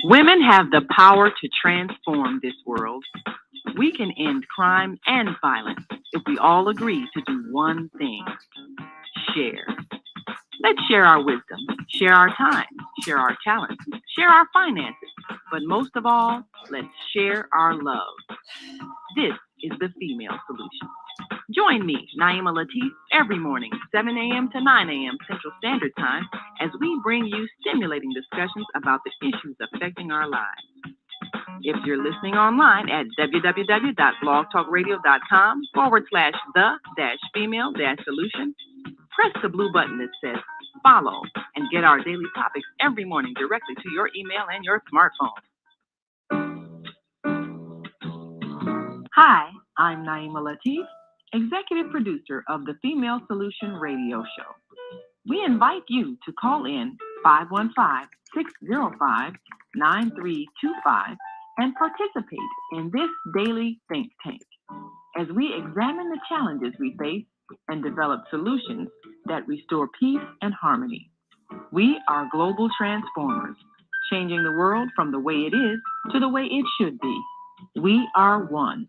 Women have the power to transform this world. We can end crime and violence if we all agree to do one thing: share. Let's share our wisdom, share our time, share our talents, share our finances, but most of all, let's share our love. This is the Female Solution. Join me, Naima Latif, every morning, 7 a.m. to 9 a.m. Central Standard Time, as we bring you stimulating discussions about the issues affecting our lives. If you're listening online at www.blogtalkradio.com/the-female-solution, press the blue button that says follow and get our daily topics every morning directly to your email and your smartphone. Hi, I'm Naima Latif, executive producer of the Female Solution radio show. We invite you to call in 515-605-9325 and participate in this daily think tank as we examine the challenges we face and develop solutions that restore peace and harmony. We are global transformers, changing the world from the way it is to the way it should be. We are one.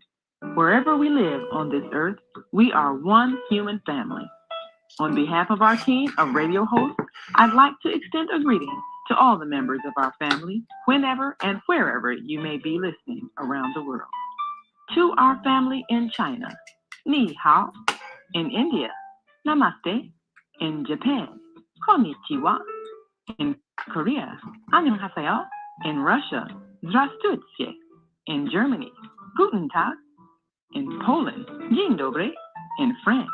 Wherever we live on this earth, we are one human family. On behalf of our team of radio hosts, I'd like to extend a greeting to all the members of our family, whenever and wherever you may be listening around the world. To our family in China, Ni Hao. In India, Namaste. In Japan, Konnichiwa. In Korea, Annyeonghaseyo. In Russia, Здравствуйте. In Germany, Guten Tag. In Poland, Dzień dobry. In France,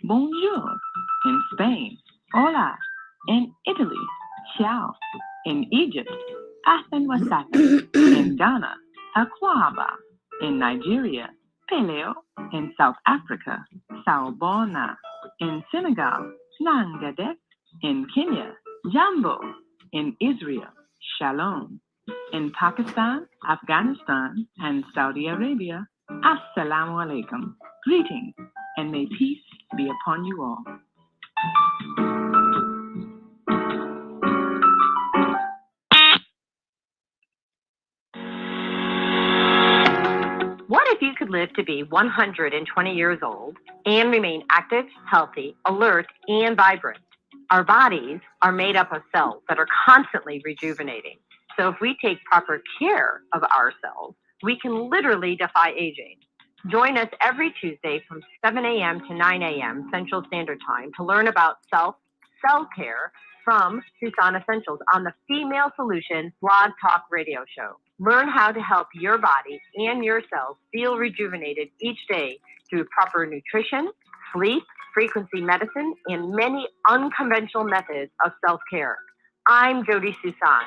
Bonjour. In Spain, Hola. In Italy, Ciao. In Egypt, Ahlan wa sahlan. In Ghana, Akwaba. In Nigeria, Peleo. In South Africa, Sawubona. In Senegal, Nangadek. In Kenya, Jambo. In Israel, Shalom. In Pakistan, Afghanistan, and Saudi Arabia, Assalamu alaikum. Greetings, and may peace be upon you all. What if you could live to be 120 years old and remain active, healthy, alert, and vibrant? Our bodies are made up of cells that are constantly rejuvenating. So if we take proper care of ourselves, we can literally defy aging. Join us every Tuesday from 7 a.m. to 9 a.m. Central Standard Time to learn about self-care from Suson Essentials on the Female Solution Blog Talk Radio Show. Learn how to help your body and your cells feel rejuvenated each day through proper nutrition, sleep, frequency medicine, and many unconventional methods of self-care. I'm Jodi Suson.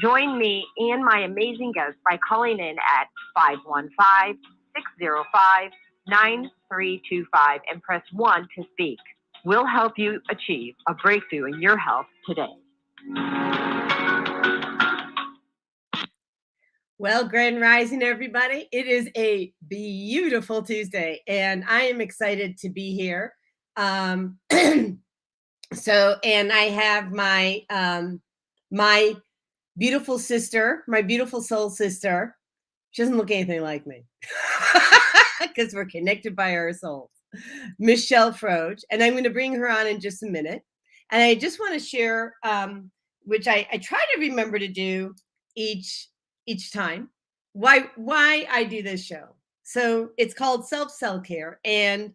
Join me and my amazing guests by calling in at 515-605-9325 and press 1 to speak. We'll help you achieve a breakthrough in your health today. Well, Grand Rising, everybody. It is a beautiful Tuesday, and I am excited to be here. And I have my my beautiful sister, my beautiful soul sister. She doesn't look anything like me because we're connected by our souls. Michelle Froedge, and I'm going to bring her on in just a minute. And I just want to share, which I try to remember to do each time, why I do this show. So it's called self-care, and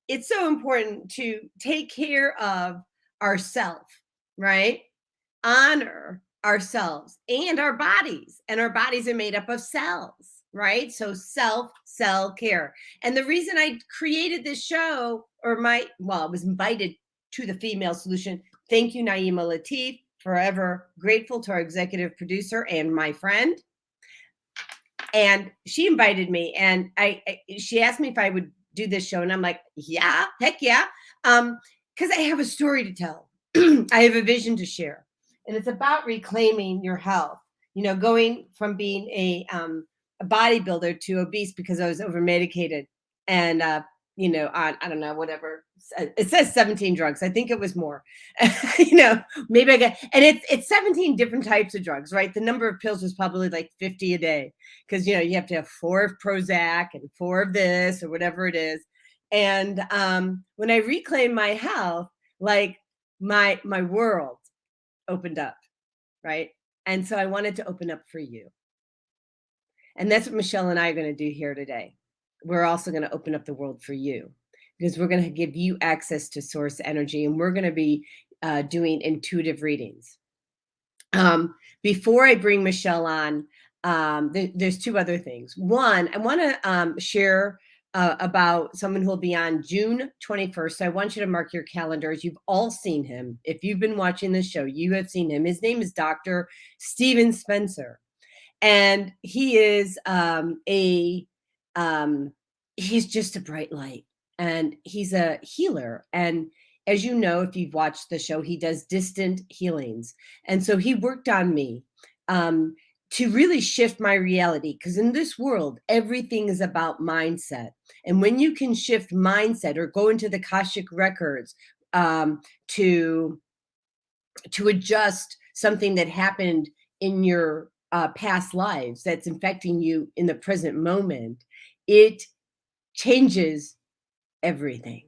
it's so important to take care of ourselves, right? Honor ourselves and our bodies are made up of cells, right? So self-care. And the reason I created this show, I was invited to the Female Solution. Thank you, Naima Latif. Forever grateful to our executive producer and my friend. And she invited me, and she asked me if I would do this show, and I'm like, yeah, heck yeah, because I have a story to tell. I have a vision to share, and it's about reclaiming your health. You know, going from being a bodybuilder to obese because I was over medicated and on, I don't know, whatever. It says 17 drugs. I think it was more. Maybe I got, and it's 17 different types of drugs, right? The number of pills was probably like 50 a day because, you have to have 4 of Prozac and 4 of this or whatever it is. And when I reclaimed my health, like my world opened up, right? And so I wanted to open up for you. And that's what Michelle and I are going to do here today. We're also going to open up the world for you because we're going to give you access to source energy, and we're going to be doing intuitive readings. Before I bring Michelle on, there's 2 other things. One, I want to share about someone who will be on June 21st. So I want you to mark your calendars. You've all seen him. If you've been watching this show, you have seen him. His name is Dr. Stephen Spencer. And he is he's just a bright light, and he's a healer. And as you know, if you've watched the show, he does distant healings. And so he worked on me to really shift my reality, because in this world, everything is about mindset. And when you can shift mindset or go into the Akashic records to adjust something that happened in your past lives that's infecting you in the present moment, it changes everything.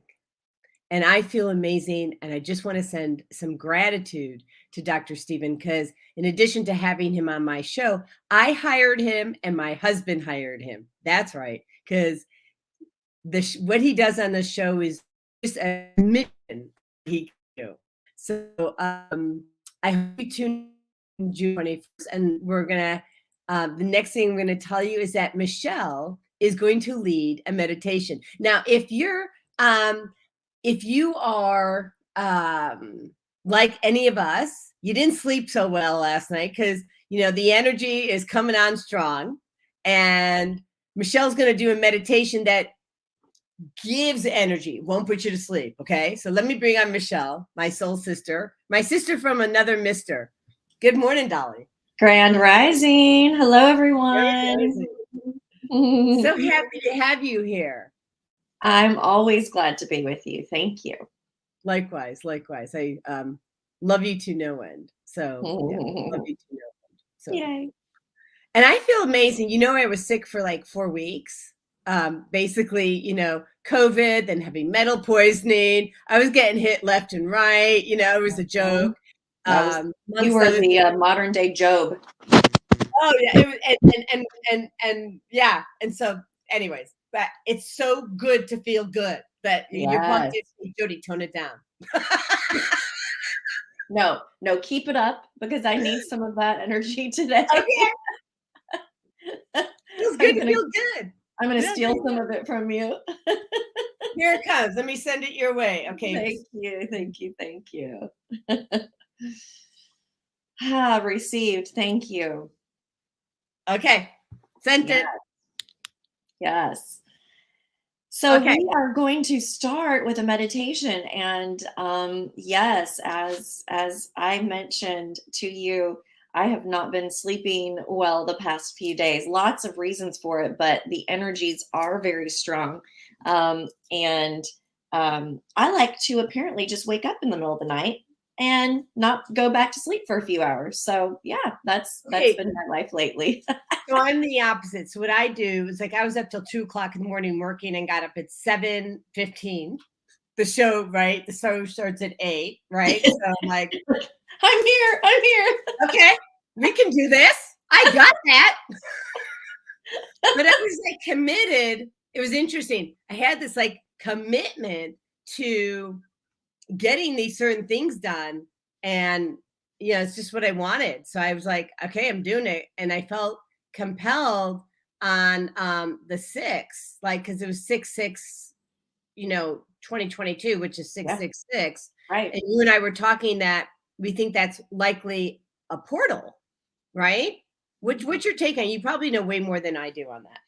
And I feel amazing. And I just want to send some gratitude to Dr. Stephen, because in addition to having him on my show, I hired him and my husband hired him. That's right. Because what he does on the show is just a mission he can do. So I hope you tune in June 21st. And we're going to, the next thing I'm going to tell you is that Michelle is going to lead a meditation. Now, if you are like any of us, you didn't sleep so well last night because, the energy is coming on strong. And Michelle's going to do a meditation that gives energy, won't put you to sleep. Okay. So let me bring on Michelle, my soul sister, my sister from another mister. Good morning, Dolly. Grand rising. Hello, everyone. So happy to have you here. I'm always glad to be with you. Thank you. Likewise. I love you to no end. So love you to no end. So yay. And I feel amazing. I was sick for like 4 weeks. Basically, COVID, then having metal poisoning. I was getting hit left and right. It was a joke. You were the modern day Job. Oh yeah, it was, and yeah, and so, anyways, but it's so good to feel good that you're positive. Jodi, tone it down. No, keep it up, because I need some of that energy today. Okay. Feels good to feel good. I'm going to steal some of it from you. Here it comes. Let me send it your way. Okay. Thank you. Received. Thank you. Okay. Sent it. Yes. So we are going to start with a meditation. And yes, as I mentioned to you, I have not been sleeping well the past few days. Lots of reasons for it, but the energies are very strong. And I like to apparently just wake up in the middle of the night and not go back to sleep for a few hours. So yeah, that's been my life lately. So I'm the opposite. So what I do is, like, I was up till 2:00 in the morning working and got up at 7:15. The show, right? The show starts at 8, right? So I'm like, I'm here. Okay, we can do this. I got that. But I was like committed. It was interesting. I had this like commitment to getting these certain things done. And, it's just what I wanted. So I was like, okay, I'm doing it. And I felt compelled on the 6th, like, because it was 6/6, 2022, which is 666. Right. And you and I were talking that we think that's likely a portal, right? What's your take on it? You probably know way more than I do on that.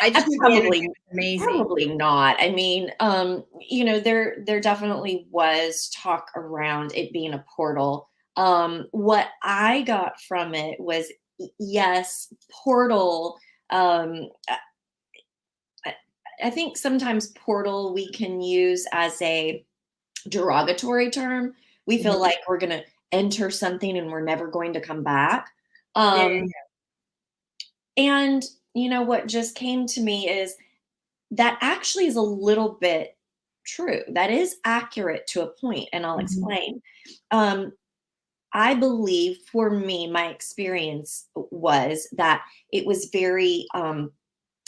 I just probably amazing. Probably not. I mean, there definitely was talk around it being a portal. What I got from it was, yes, portal. I think sometimes portal we can use as a derogatory term. We feel like we're going to enter something and we're never going to come back. Yeah, yeah, And you know what just came to me is that actually is a little bit true. That is accurate to a point, and I'll explain. Um, I believe for me, my experience was that it was very,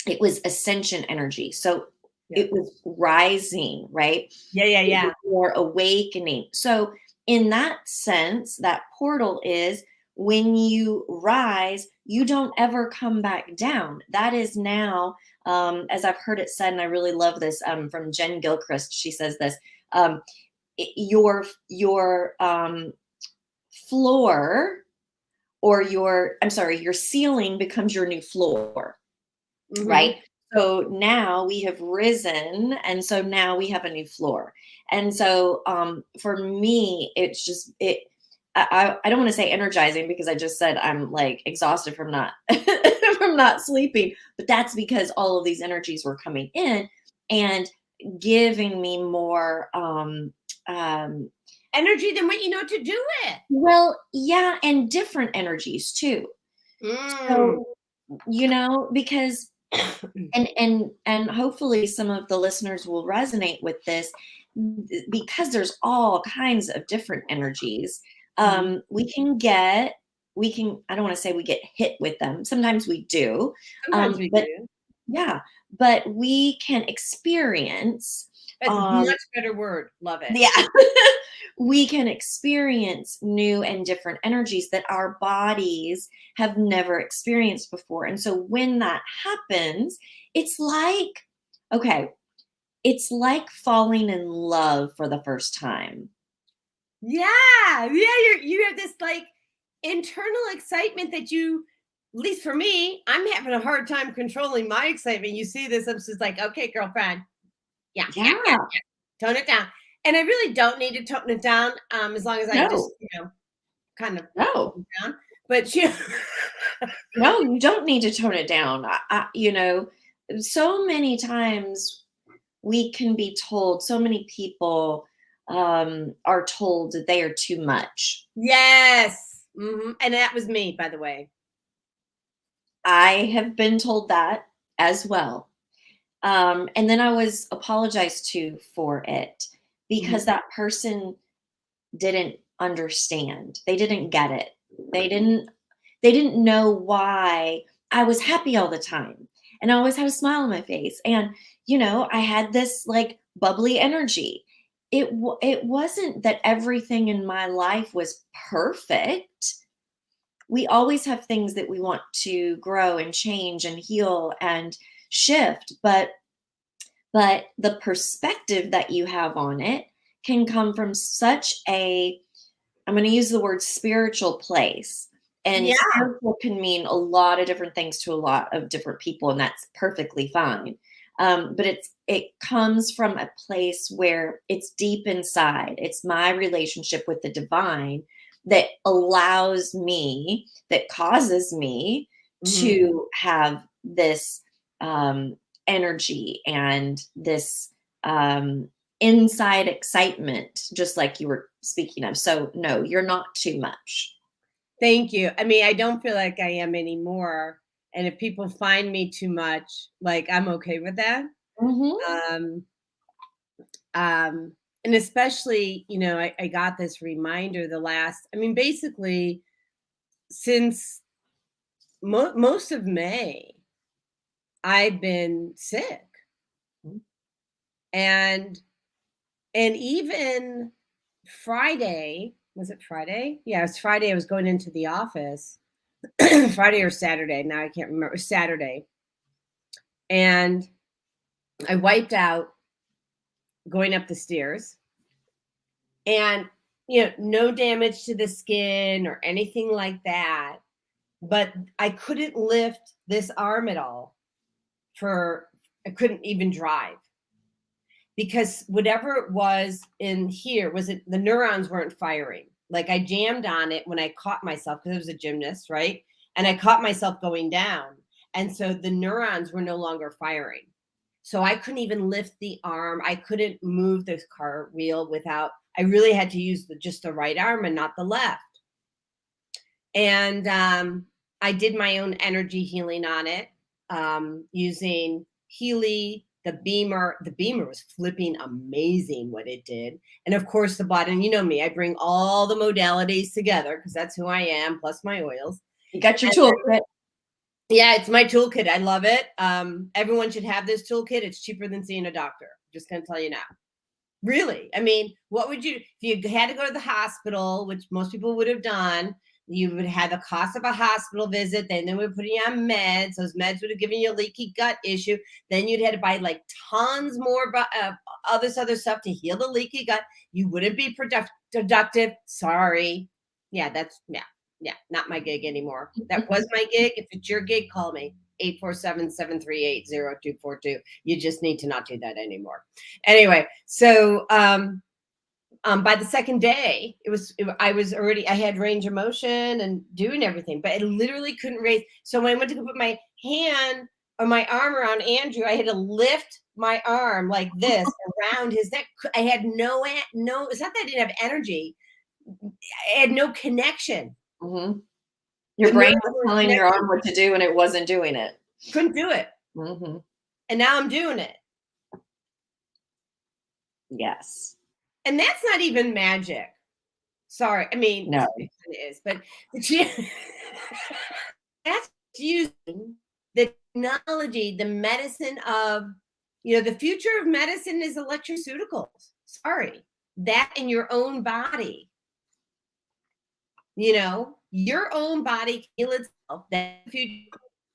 it was ascension energy. So it was rising, right? yeah, It was more awakening. So in that sense, that portal is when you rise, you don't ever come back down. That is now, as I've heard it said, and I really love this from Jen Gilchrist. She says this: your floor or your ceiling becomes your new floor, right? So now we have risen, and so now we have a new floor. And so for me, it's just I don't want to say energizing because I just said I'm like exhausted from not from not sleeping, but that's because all of these energies were coming in and giving me more energy than what you know to do with. well, yeah, and different energies too. So, you know, because and hopefully some of the listeners will resonate with this because there's all kinds of different energies. We can I don't want to say we get hit with them. Sometimes we do. Sometimes we But do. yeah, but we can experience That's a much better word. Love it. yeah. We can experience new and different energies that our bodies have never experienced before. And so when that happens, it's like, okay, it's like falling in love for the first time. Yeah. You have this like internal excitement that you, at least for me, I'm having a hard time controlling my excitement. You see this, I'm just like, okay, girlfriend. Yeah. Tone it down. And I really don't need to tone it down as long as I just, kind of No. down. But No, you don't need to tone it down. So many times we can be told, so many people are told that they are too much. Yes. And that was me, by the way. I have been told that as well. And then I was apologized to for it because that person didn't understand. They didn't get it. They didn't know why I was happy all the time. And I always had a smile on my face. And, I had this like bubbly energy. It wasn't that everything in my life was perfect. We always have things that we want to grow and change and heal and shift, but the perspective that you have on it can come from such a, I'm going to use the word spiritual place. And spiritual can mean a lot of different things to a lot of different people, and that's perfectly fine. But it comes from a place where it's deep inside. It's my relationship with the divine that allows me, that causes me to have this energy and this inside excitement, just like you were speaking of. So no, you're not too much. Thank you. I mean, I don't feel like I am anymore. And if people find me too much, like I'm okay with that. And especially, I got this reminder basically since most of May, I've been sick. And even Friday, was it Friday? Yeah, it was Friday. I was going into the office. Friday or Saturday. Now I can't remember. It was Saturday. And I wiped out going up the stairs. And, no damage to the skin or anything like that. But I couldn't lift this arm at all. I couldn't even drive. Because whatever it was in here, the neurons weren't firing. Like I jammed on it when I caught myself, because I was a gymnast, right? And I caught myself going down. And so the neurons were no longer firing. So I couldn't even lift the arm. I couldn't move the car wheel without, I really had to use just the right arm and not the left. And I did my own energy healing on it, using Healy, the Beamer. The Beamer was flipping amazing what it did. And of course the bottom, you know me, I bring all the modalities together because that's who I am, plus my oils. You got your toolkit. Yeah, it's my toolkit. I love it. Everyone should have this toolkit. It's cheaper than seeing a doctor. Just gonna tell you now. Really. I mean, what would you, if you had to go to the hospital, which most people would have done, you would have the cost of a hospital visit. Then they would put you on meds. Those meds would have given you a leaky gut issue. Then you'd have to buy like tons more other stuff to heal the leaky gut. You wouldn't be productive. Sorry. Yeah, not my gig anymore. That was my gig. If it's your gig, call me. 847-738-0242. You just need to not do that anymore. Anyway, so by the second day, I had range of motion and doing everything, but I literally couldn't raise. So when I went to go put my hand or my arm around Andrew, I had to lift my arm like this around his neck. I had no, it's not that I didn't have energy. I had no connection. Mm-hmm. Your brain was telling your arm what to do and it wasn't doing it. Couldn't do it. Mm-hmm. And now I'm doing it. Yes. And that's not even magic. Sorry. I mean, no, it is, but that's using the technology, the medicine of, the future of medicine is electroceuticals. Sorry. That in your own body. Your own body can heal itself. That's the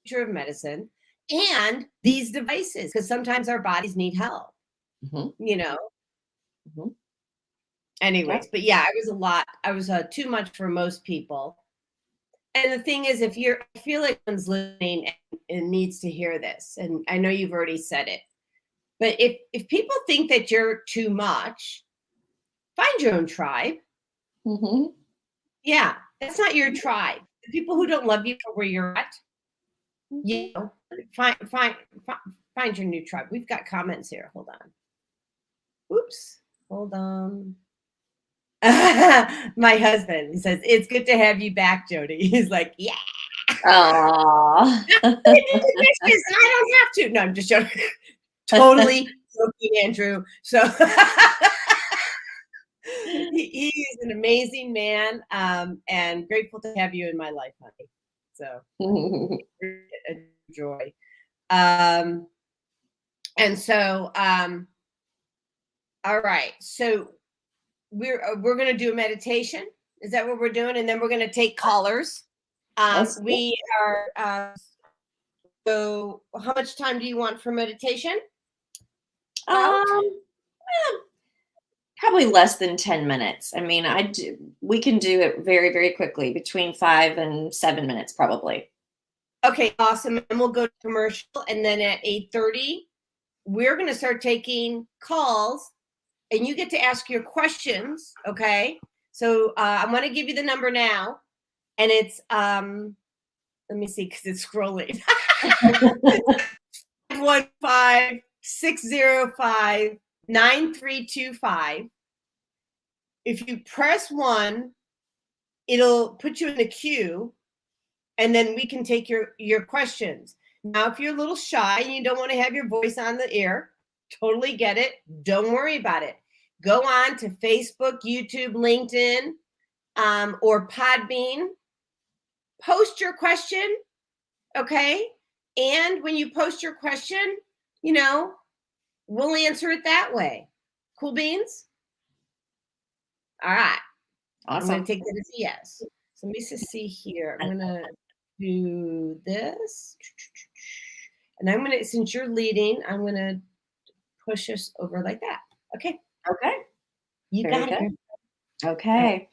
future of medicine. And these devices, because sometimes our bodies need help. Mm-hmm. Mm-hmm. Anyways, but yeah, I was too much for most people. And the thing is, I feel like someone's listening and needs to hear this, and I know you've already said it, but if people think that you're too much, find your own tribe. Mm-hmm. Yeah, that's not your tribe. The people who don't love you for where you're at, find your new tribe. We've got comments here. Hold on. Oops. Hold on. My husband, he says, it's good to have you back, Jodi. He's like, yeah. Aww. I don't have to. No, I'm just joking. Totally joking, Andrew. So he's an amazing man, and grateful to have you in my life, honey. So a joy. And so, all right. So we're going to do a meditation. Is that what we're doing? And then we're going to take callers. We are, so how much time do you want for meditation? Probably less than 10 minutes. I mean, we can do it very, very quickly, between 5 and 7 minutes, probably. Okay, awesome. And we'll go to commercial. And then at 8:30, we're going to start taking calls. And you get to ask your questions, okay? So I'm going to give you the number now. And it's, let me see, because it's scrolling. 515-605-9325. If you press 1, it'll put you in the queue, and then we can take your questions. Now, if you're a little shy and you don't want to have your voice on the air, totally get it. Don't worry about it. Go on to Facebook, YouTube, LinkedIn, or Podbean. Post your question, okay? And when you post your question, we'll answer it that way. Cool beans? All right. Awesome. I'm going to take that as a yes. So let me just see here. I'm going to do this. And I'm going to, since you're leading, I'm going to push us over like that. Okay. Okay. You got it. Okay.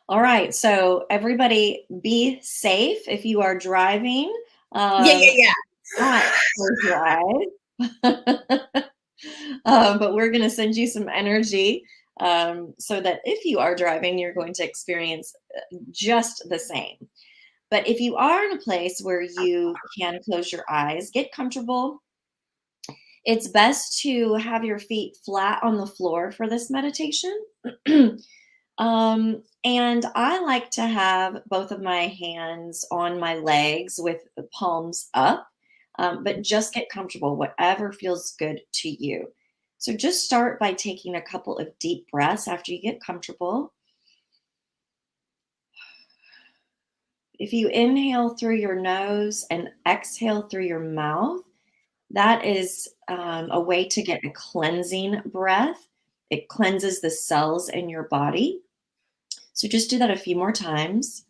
All right. So everybody be safe if you are driving. Yeah. Close your eyes. But we're going to send you some energy so that if you are driving, you're going to experience just the same. But if you are in a place where you can close your eyes, get comfortable. It's best to have your feet flat on the floor for this meditation. And I like to have both of my hands on my legs with the palms up, but just get comfortable, whatever feels good to you. So just start by taking a couple of deep breaths after you get comfortable. If you inhale through your nose and exhale through your mouth, that is a way to get a cleansing breath. It cleanses the cells in your body. So just do that a few more times.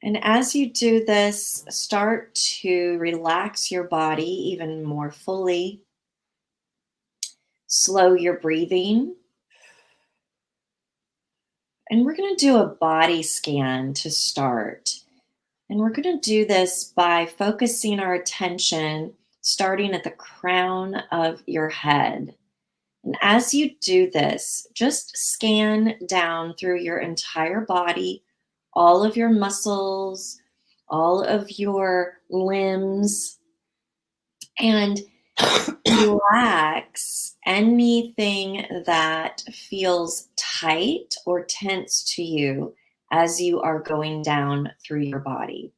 And as you do this, start to relax your body even more fully. Slow your breathing. And we're going to do a body scan to start. And we're going to do this by focusing our attention starting at the crown of your head. And as you do this, just scan down through your entire body, all of your muscles, all of your limbs, and relax anything that feels tight or tense to you as you are going down through your body.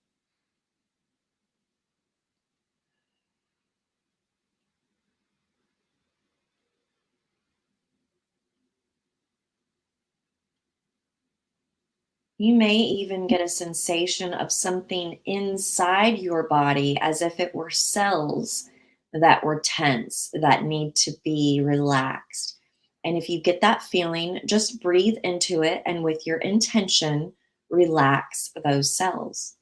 You may even get a sensation of something inside your body as if it were cells that were tense, that need to be relaxed. And if you get that feeling, just breathe into it and with your intention, relax those cells.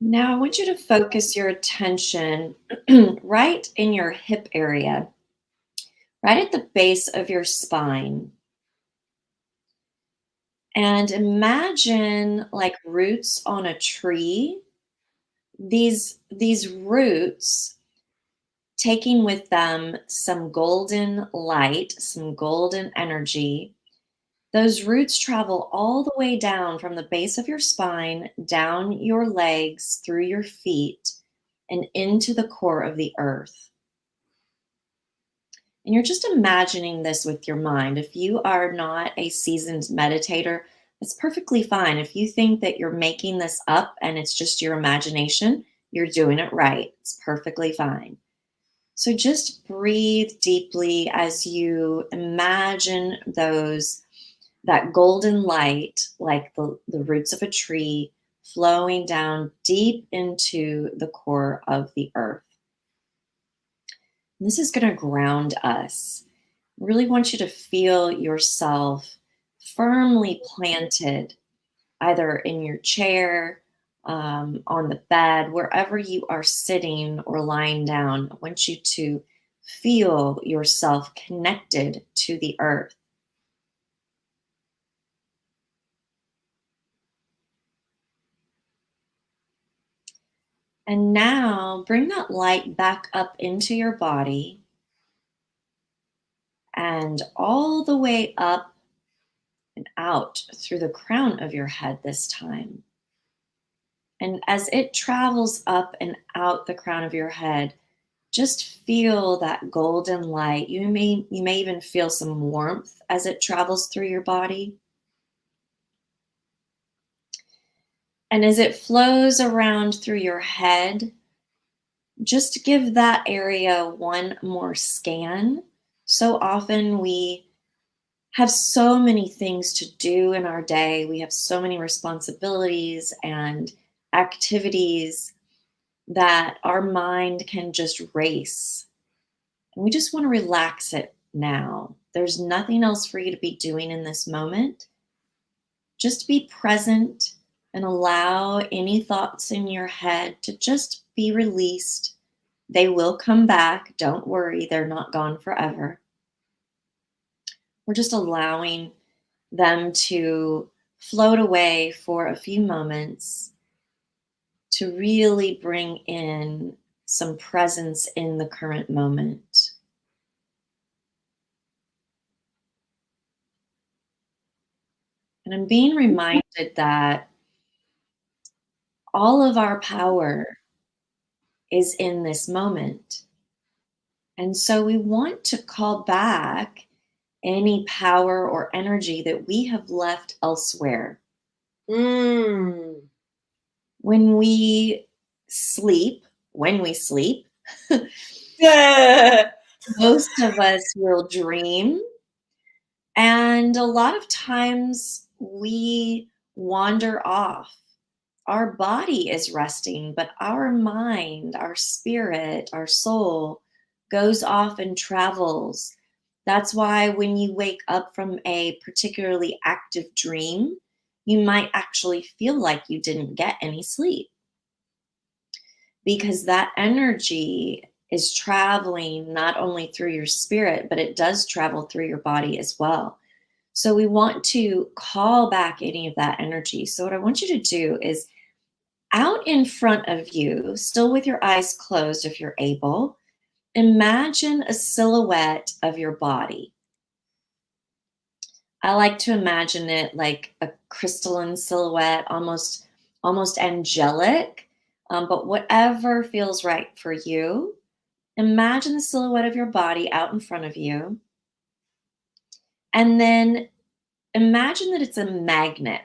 Now, I want you to focus your attention right in your hip area, right at the base of your spine. And imagine like roots on a tree. These roots taking with them some golden light, some golden energy. Those roots travel all the way down from the base of your spine, down your legs, through your feet, and into the core of the earth. And you're just imagining this with your mind. If you are not a seasoned meditator, it's perfectly fine. If you think that you're making this up and it's just your imagination, you're doing it right. It's perfectly fine. So just breathe deeply as you imagine that golden light, like the roots of a tree, flowing down deep into the core of the earth. And this is going to ground us. I really want you to feel yourself firmly planted, either in your chair, on the bed, wherever you are sitting or lying down. I want you to feel yourself connected to the earth. And now bring that light back up into your body and all the way up and out through the crown of your head this time. And as it travels up and out the crown of your head, just feel that golden light. You may even feel some warmth as it travels through your body. And as it flows around through your head, just give that area one more scan. So often we have so many things to do in our day. We have so many responsibilities and activities that our mind can just race. And we just want to relax it now. There's nothing else for you to be doing in this moment. Just be present and allow any thoughts in your head to just be released. They will come back. Don't worry, they're not gone forever. We're just allowing them to float away for a few moments to really bring in some presence in the current moment. And I'm being reminded that all of our power is in this moment. And so we want to call back any power or energy that we have left elsewhere. Mm. When we sleep, Yeah. most of us will dream. And a lot of times we wander off. Our body is resting, but our mind, our spirit, our soul goes off and travels. That's why when you wake up from a particularly active dream, you might actually feel like you didn't get any sleep, because that energy is traveling not only through your spirit, but it does travel through your body as well. So we want to call back any of that energy. So what I want you to do is, out in front of you, still with your eyes closed if you're able, imagine a silhouette of your body. I like to imagine it like a crystalline silhouette, almost angelic, but whatever feels right for you. Imagine the silhouette of your body out in front of you. And then imagine that it's a magnet.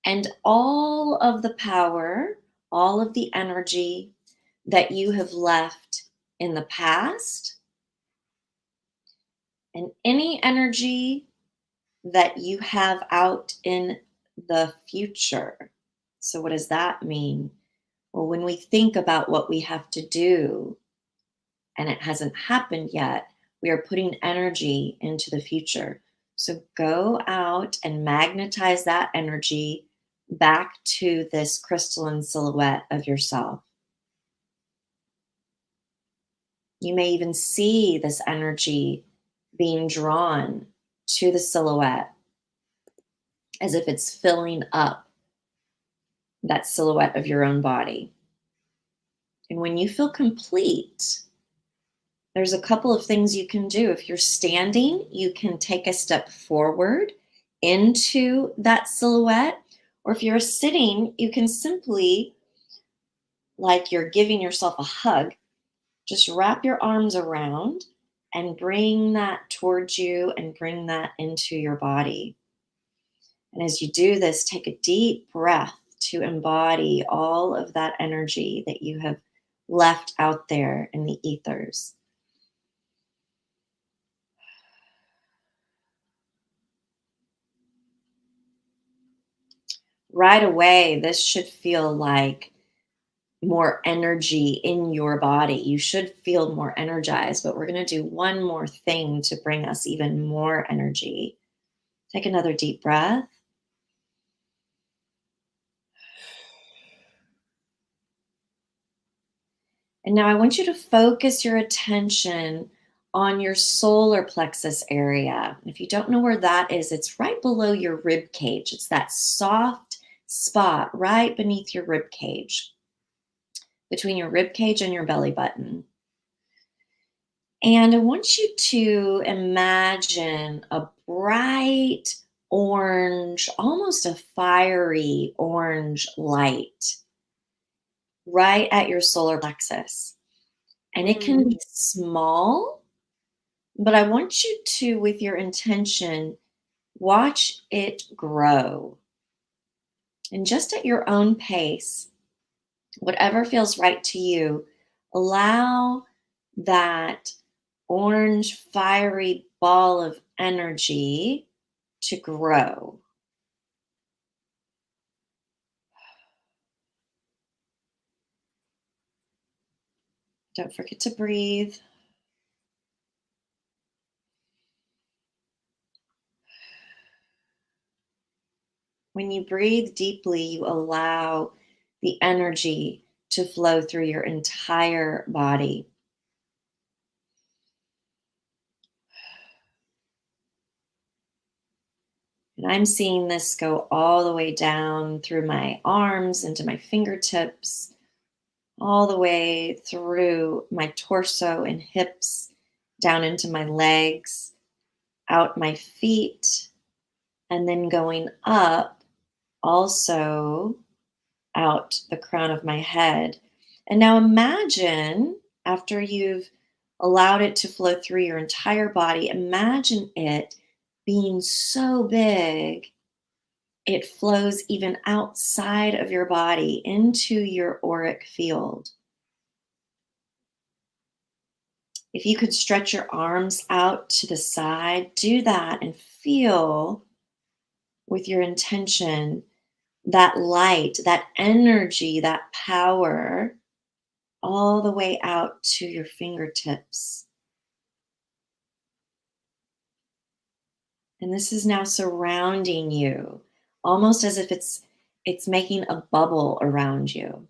And all of the power, all of the energy that you have left in the past, and any energy that you have out in the future. So, what does that mean? Well, when we think about what we have to do and it hasn't happened yet, we are putting energy into the future. So, go out and magnetize that energy back to this crystalline silhouette of yourself. You may even see this energy being drawn to the silhouette as if it's filling up that silhouette of your own body. And when you feel complete, there's a couple of things you can do. If you're standing, you can take a step forward into that silhouette. Or if you're sitting, you can simply, like you're giving yourself a hug, just wrap your arms around and bring that towards you and bring that into your body. And as you do this, take a deep breath to embody all of that energy that you have left out there in the ethers. Right away, this should feel like more energy in your body. You should feel more energized, but we're going to do one more thing to bring us even more energy. Take another deep breath. And now I want you to focus your attention on your solar plexus area. If you don't know where that is, it's right below your rib cage. It's that soft spot right beneath your rib cage, between your rib cage and your belly button. And I want you to imagine a bright orange, almost a fiery orange light right at your solar plexus. And it can be small, but I want you to, with your intention, watch it grow. And just at your own pace, whatever feels right to you, allow that orange, fiery ball of energy to grow. Don't forget to breathe. When you breathe deeply, you allow the energy to flow through your entire body. And I'm seeing this go all the way down through my arms, into my fingertips, all the way through my torso and hips, down into my legs, out my feet, and then going up also out the crown of my head. And now imagine, after you've allowed it to flow through your entire body, imagine it being so big, it flows even outside of your body into your auric field. If you could stretch your arms out to the side, do that and feel with your intention that light, that energy, that power all the way out to your fingertips. And this is now surrounding you, almost as if it's making a bubble around you.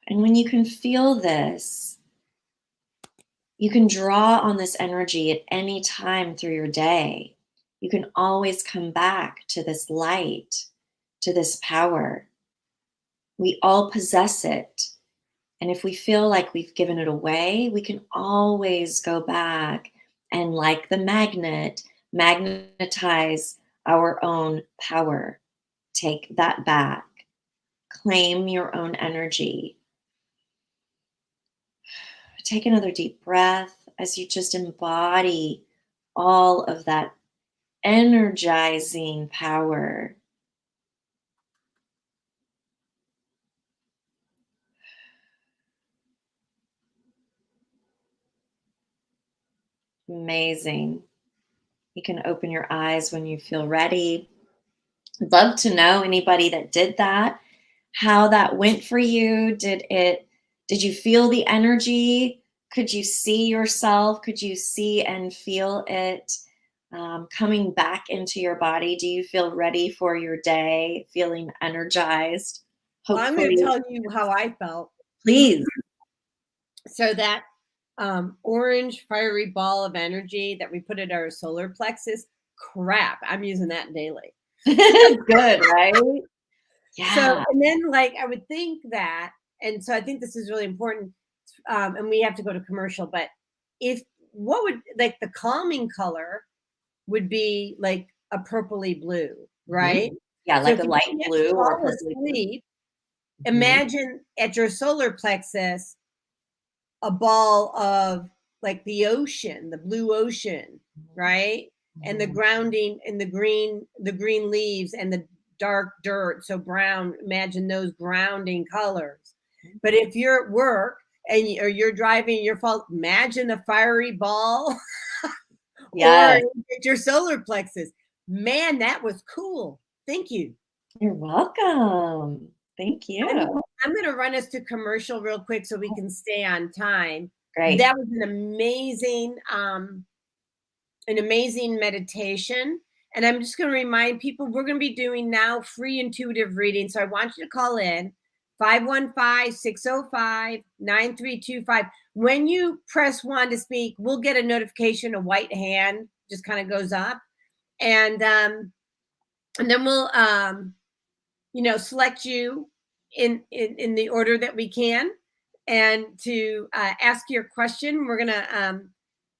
And when you can feel this, you can draw on this energy at any time through your day. You can always come back to this light, to this power. We all possess it. And if we feel like we've given it away, we can always go back and, like the magnet, magnetize our own power. Take that back. Claim your own energy. Take another deep breath as you just embody all of that energizing power. Amazing. You can open your eyes when you feel ready. I'd love to know anybody that did that, how that went for you. Did you feel the energy? Could you see yourself? Could you see and feel it coming back into your body? Do you feel ready for your day, feeling energized? Well, I'm going to tell you how I felt. Please. So that orange fiery ball of energy that we put at our solar plexus, crap, I'm using that daily. Good, right? Yeah. So, and then like I would think that, and so I think this is really important, and we have to go to commercial, but what would, like, the calming color would be like a purpley blue, right? Yeah, like so a light blue or purpley blue. Imagine at your solar plexus a ball of like the ocean, the blue ocean, right? And the grounding and the green leaves and the dark dirt, so brown. Imagine those grounding colors. But if you're at work and you're driving your fault, imagine a fiery ball. Yes. Or at your solar plexus. Man, that was cool. Thank you. You're welcome. Thank you. I'm going to run us to commercial real quick so we can stay on time. Great. That was an amazing meditation. And I'm just going to remind people, we're going to be doing now free intuitive reading. So I want you to call in 515-605-9325. When you press 1 to speak, we'll get a notification, a white hand just kind of goes up. And then we'll, select you in the order that we can. And to ask your question, we're going to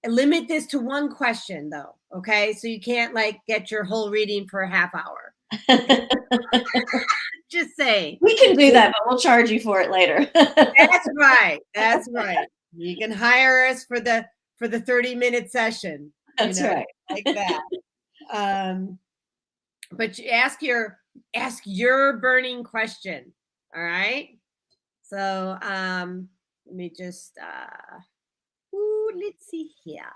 limit this to one question, though. Okay, so you can't like get your whole reading for a half hour. Just saying. We can do that, but we'll charge you for it later. That's right. You can hire us for the 30-minute session. That's right. Like that. But you ask your burning question. All right. So let me just let's see here.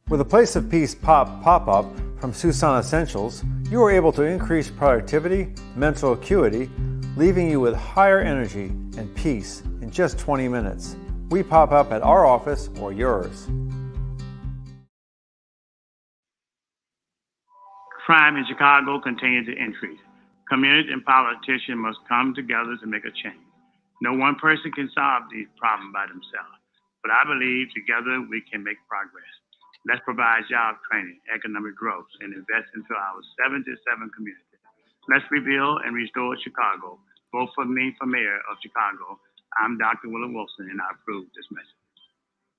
With a Place of Peace pop-up from Suson Essentials, you are able to increase productivity, mental acuity, leaving you with higher energy and peace in just 20 minutes. We pop up at our office or yours. Crime in Chicago continues to increase. Community and politicians must come together to make a change. No one person can solve these problems by themselves, but I believe together we can make progress. Let's provide job training, economic growth, and invest into our 77 communities. Let's rebuild and restore Chicago. Vote for me for mayor of Chicago. I'm Dr. Willie Wilson, and I approve this message.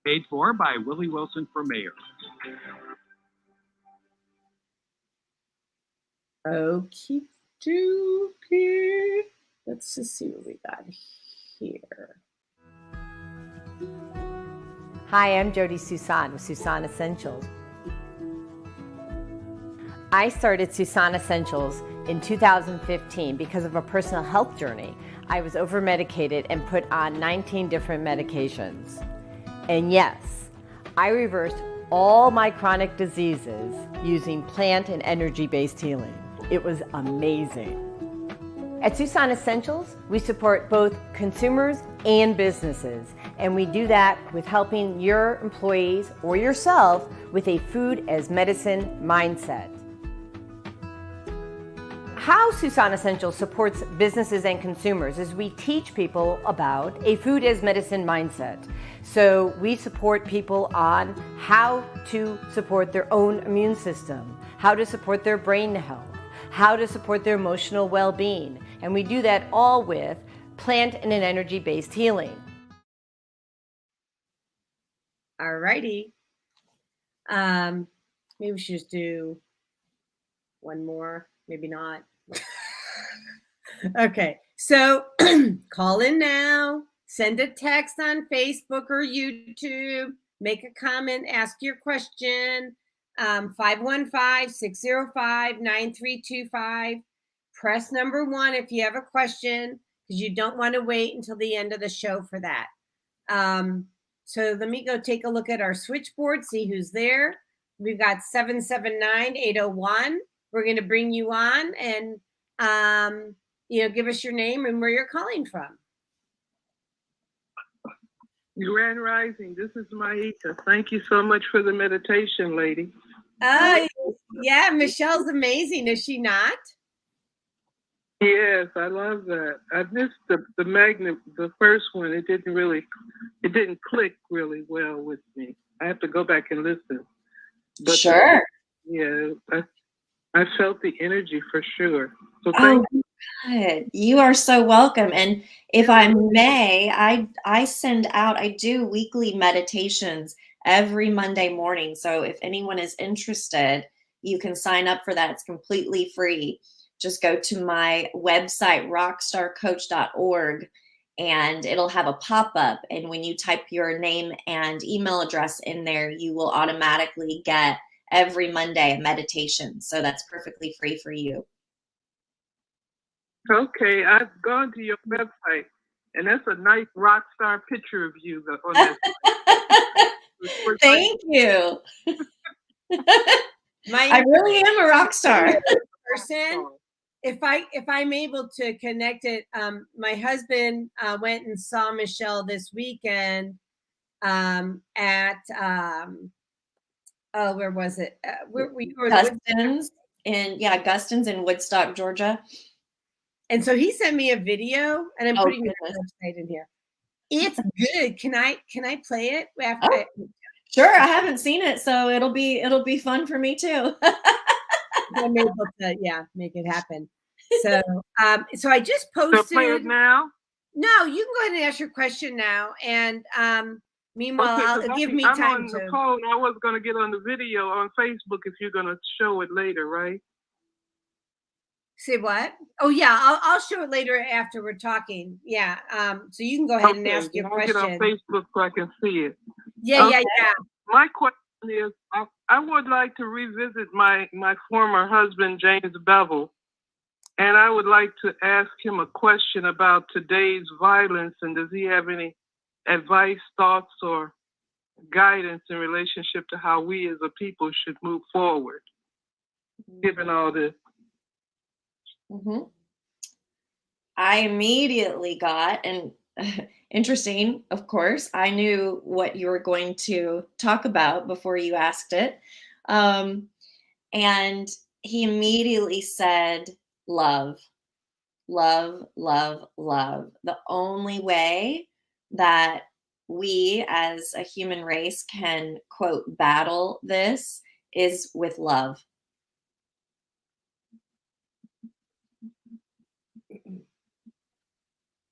Paid for by Willie Wilson for mayor. Okie dokie. Let's just see what we got here. Hi, I'm Jodi Suson with Suson Essentials. I started Suson Essentials in 2015 because of a personal health journey. I was over-medicated and put on 19 different medications. And yes, I reversed all my chronic diseases using plant and energy-based healing. It was amazing. At Suson Essentials, we support both consumers and businesses, and we do that with helping your employees or yourself with a food as medicine mindset. How Suson Essentials supports businesses and consumers is we teach people about a food as medicine mindset. So we support people on how to support their own immune system, how to support their brain health, how to support their emotional well-being. And we do that all with plant and an energy-based healing. All righty. Maybe we should just do one more, maybe not. Okay, so call in now, send a text on Facebook or YouTube, make a comment, ask your question, 515-605-9325. Press number 1 if you have a question, because you don't want to wait until the end of the show for that. So let me go take a look at our switchboard, see who's there. We've got 779-801. We're going to bring you on and, give us your name and where you're calling from. Grand Rising, this is Maika. Thank you so much for the meditation, lady. Yeah, Michelle's amazing, is she not? Yes, I love that. I missed the magnet, the first one. It didn't click really well with me. I have to go back and listen. But Sure. I felt the energy for sure. So thank you. Good. You are so welcome. And if I may, I do weekly meditations every Monday morning. So if anyone is interested, you can sign up for that. It's completely free. Just go to my website, rockstarcoach.org, and it'll have a pop-up. And when you type your name and email address in there, you will automatically get every Monday a meditation. So that's perfectly free for you. Okay, I've gone to your website, and that's a nice rock star picture of you on that. Thank you. I really am a rock star person. If I'm able to connect it, my husband went and saw Michelle this weekend at where was it? Where we were? Gustin's in Woodstock, Georgia. And so he sent me a video, and I'm putting the website in here. It's good. Can I play it after? Sure, I haven't seen it, so it'll be fun for me too. I'm able to make it happen. So so I just posted. So play it now? No, you can go ahead and ask your question now, and meanwhile, give me time I'm on the phone. I was going to get on the video on Facebook if you're going to show it later, right? Say what? Oh yeah, I'll show it later after we're talking. Yeah. So you can go ahead and ask your question. I'll get on Facebook so I can see it. Yeah. My question is, I would like to revisit my former husband, James Bevel, and I would like to ask him a question about today's violence, and does he have any advice, thoughts, or guidance in relationship to how we as a people should move forward, given all this? Mm-hmm. I immediately got, and interesting, of course, I knew what you were going to talk about before you asked it. And he immediately said, love, love, love, love. The only way that we as a human race can, quote, battle this is with love.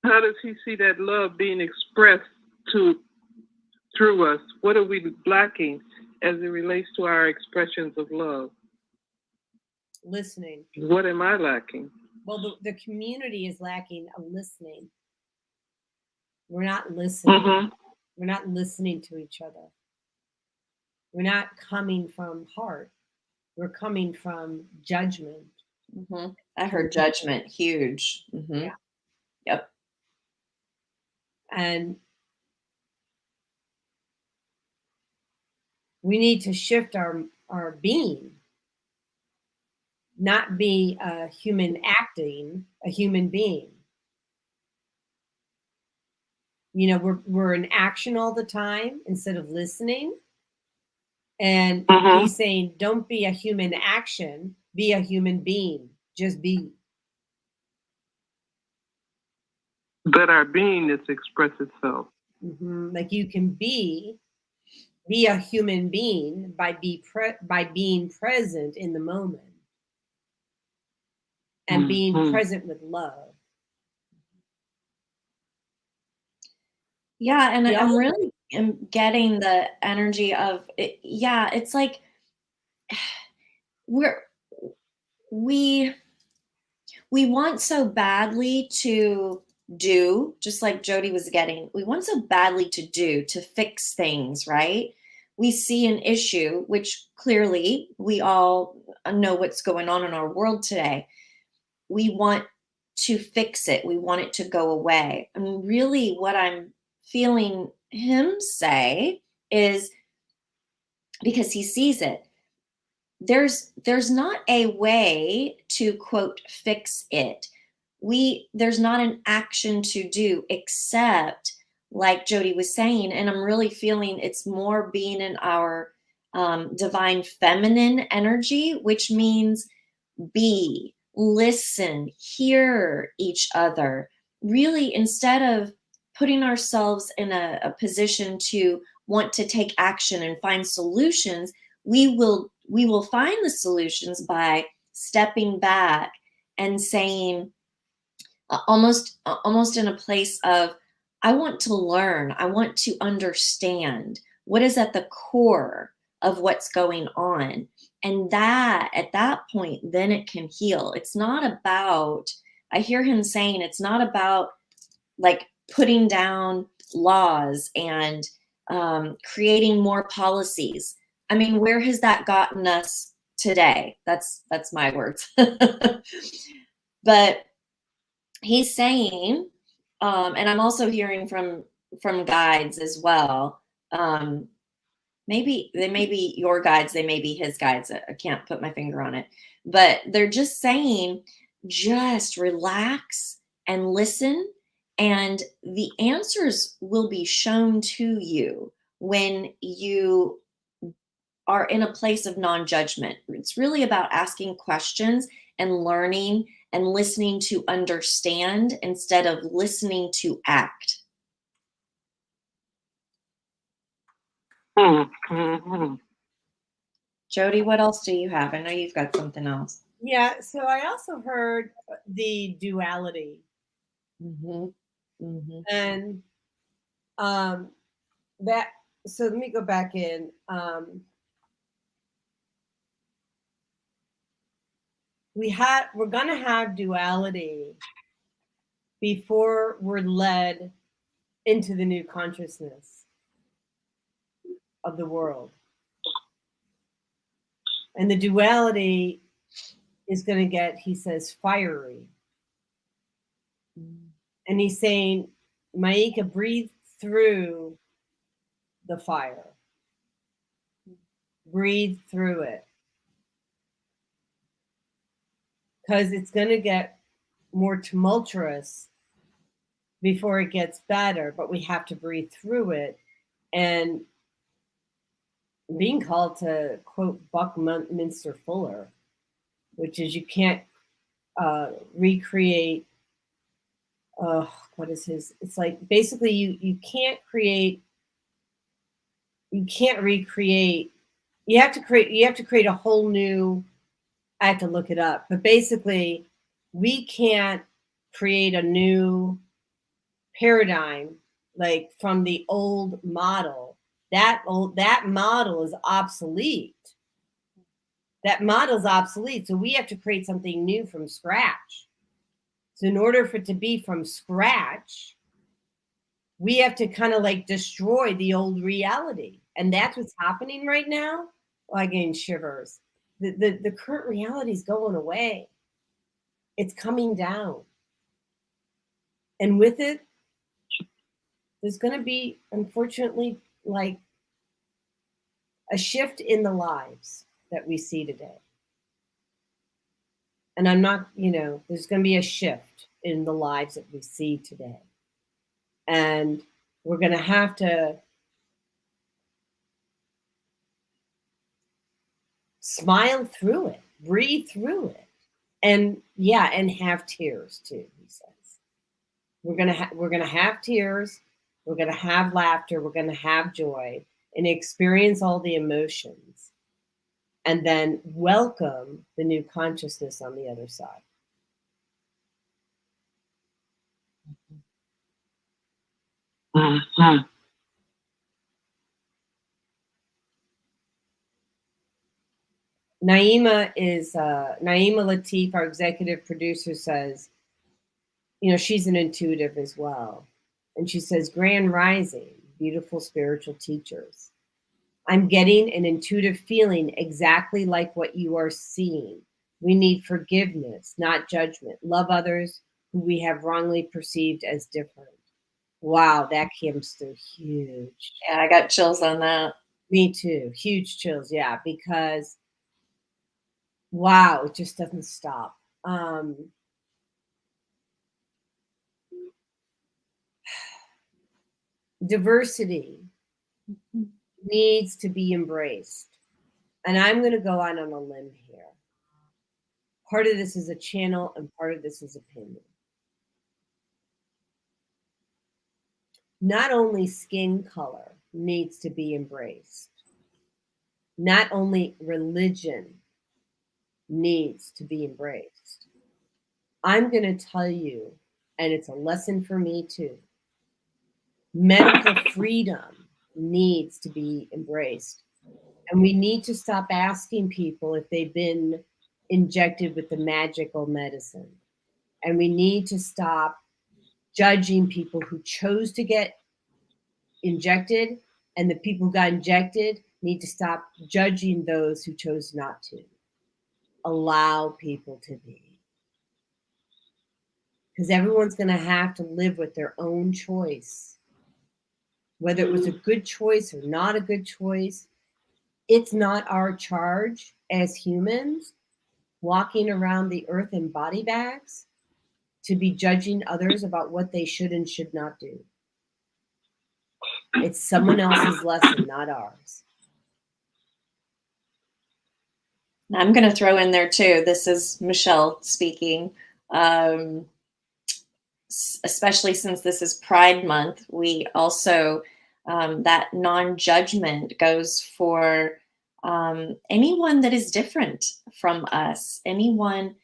How does he see that love being expressed through us? What are we lacking as it relates to our expressions of love? Listening. What am I lacking? Well, the community is lacking a listening. We're not listening. Mm-hmm. We're not listening to each other. We're not coming from heart. We're coming from judgment. Mm-hmm. I heard judgment, huge. Mm-hmm. Yeah. Yep. And we need to shift our being, not be a human acting, a human being. You know, we're in action all the time instead of listening. And he's saying, don't be a human action, be a human being. Just be. Let our beingness express itself. Mm-hmm. Like you can be a human being by being present in the moment and being present with love. Yeah, and I'm really getting the energy of it. Yeah, it's like we want so badly to do, just like Jodi was getting. We want so badly to fix things, right? We see an issue, which clearly we all know what's going on in our world today. We want to fix it. We want it to go away. And really what I'm feeling him say is, because he sees it, there's not a way to, quote, fix it. There's not an action to do except, like Jodi was saying, and I'm really feeling it's more being in our divine feminine energy, which means be, listen, hear each other. Really, instead of putting ourselves in a position to want to take action and find solutions, we will find the solutions by stepping back and saying, almost in a place of, I want to learn, I want to understand what is at the core of what's going on. And that, at that point, then it can heal. It's not about, I hear him saying, it's not about like putting down laws and creating more policies. I mean, where has that gotten us today? That's my words. But he's saying, and I'm also hearing from guides as well. Maybe they may be your guides, they may be his guides. I can't put my finger on it, but they're just saying, just relax and listen, and the answers will be shown to you when you are in a place of non-judgment. It's really about asking questions and learning and listening to understand instead of listening to act. Mm-hmm. Jodi, what else do you have? I know you've got something else. Yeah, so I also heard the duality. Mm-hmm. Mm-hmm. And that, so let me go back in. We're going to have duality before we're led into the new consciousness of the world. And the duality is going to get, he says, fiery. And he's saying, Maika, breathe through the fire. Breathe through it. Because it's going to get more tumultuous before it gets better, but we have to breathe through it. And being called to, quote, Buckminster Fuller, which is you can't recreate. What is his? It's like basically you can't create. You can't recreate. You have to create a whole new. I have to look it up, but basically, we can't create a new paradigm like from the old model. That model is obsolete. That model is obsolete. So we have to create something new from scratch. So in order for it to be from scratch, we have to kind of like destroy the old reality. And that's what's happening right now. Oh, I gain shivers. The current reality is going away. It's coming down. And with it, there's going to be, unfortunately, like a shift in the lives that we see today. And I'm not, there's going to be a shift in the lives that we see today. And we're going to have to smile through it, breathe through it. And and have tears too, he says. We're going to have tears, we're going to have laughter, we're going to have joy, and experience all the emotions. And then welcome the new consciousness on the other side. Mm-hmm. Naima Latif, our executive producer, says, she's an intuitive as well. And she says, Grand Rising, beautiful spiritual teachers. I'm getting an intuitive feeling exactly like what you are seeing. We need forgiveness, not judgment. Love others who we have wrongly perceived as different. Wow, that comes through huge. Yeah, I got chills on that. Me too. Huge chills, yeah, because wow, it just doesn't stop. Diversity needs to be embraced. And I'm going to go out on a limb here. Part of this is a channel and part of this is opinion. Not only skin color needs to be embraced. Not only religion needs to be embraced. I'm going to tell you, and it's a lesson for me too, medical freedom needs to be embraced. And we need to stop asking people if they've been injected with the magical medicine. And we need to stop judging people who chose to get injected, and the people who got injected need to stop judging those who chose not to. Allow people to be. Because everyone's going to have to live with their own choice. Whether it was a good choice or not a good choice, it's not our charge as humans walking around the earth in body bags to be judging others about what they should and should not do. It's someone else's lesson, not ours. I'm going to throw in there too. This is Michelle speaking. Especially since this is Pride Month, we also, that non-judgment goes for anyone that is different from us, anyone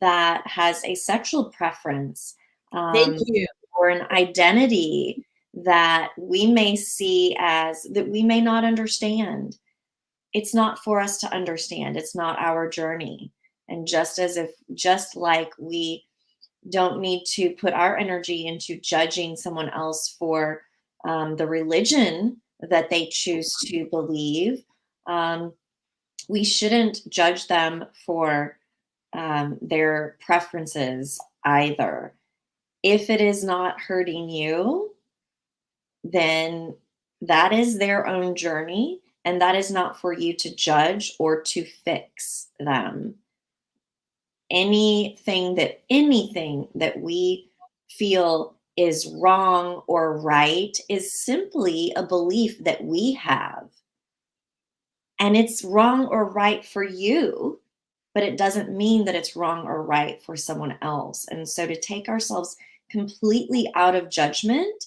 that has a sexual preference, Thank you. or an identity that we may see as, that we may not understand. It's not for us to understand. It's not our journey. And just like we don't need to put our energy into judging someone else for the religion that they choose to believe, we shouldn't judge them for their preferences either. If it is not hurting you, then that is their own journey, and that is not for you to judge or to fix them. Anything that we feel is wrong or right is simply a belief that we have. And it's wrong or right for you but it doesn't mean that it's wrong or right for someone else. And so to take ourselves completely out of judgment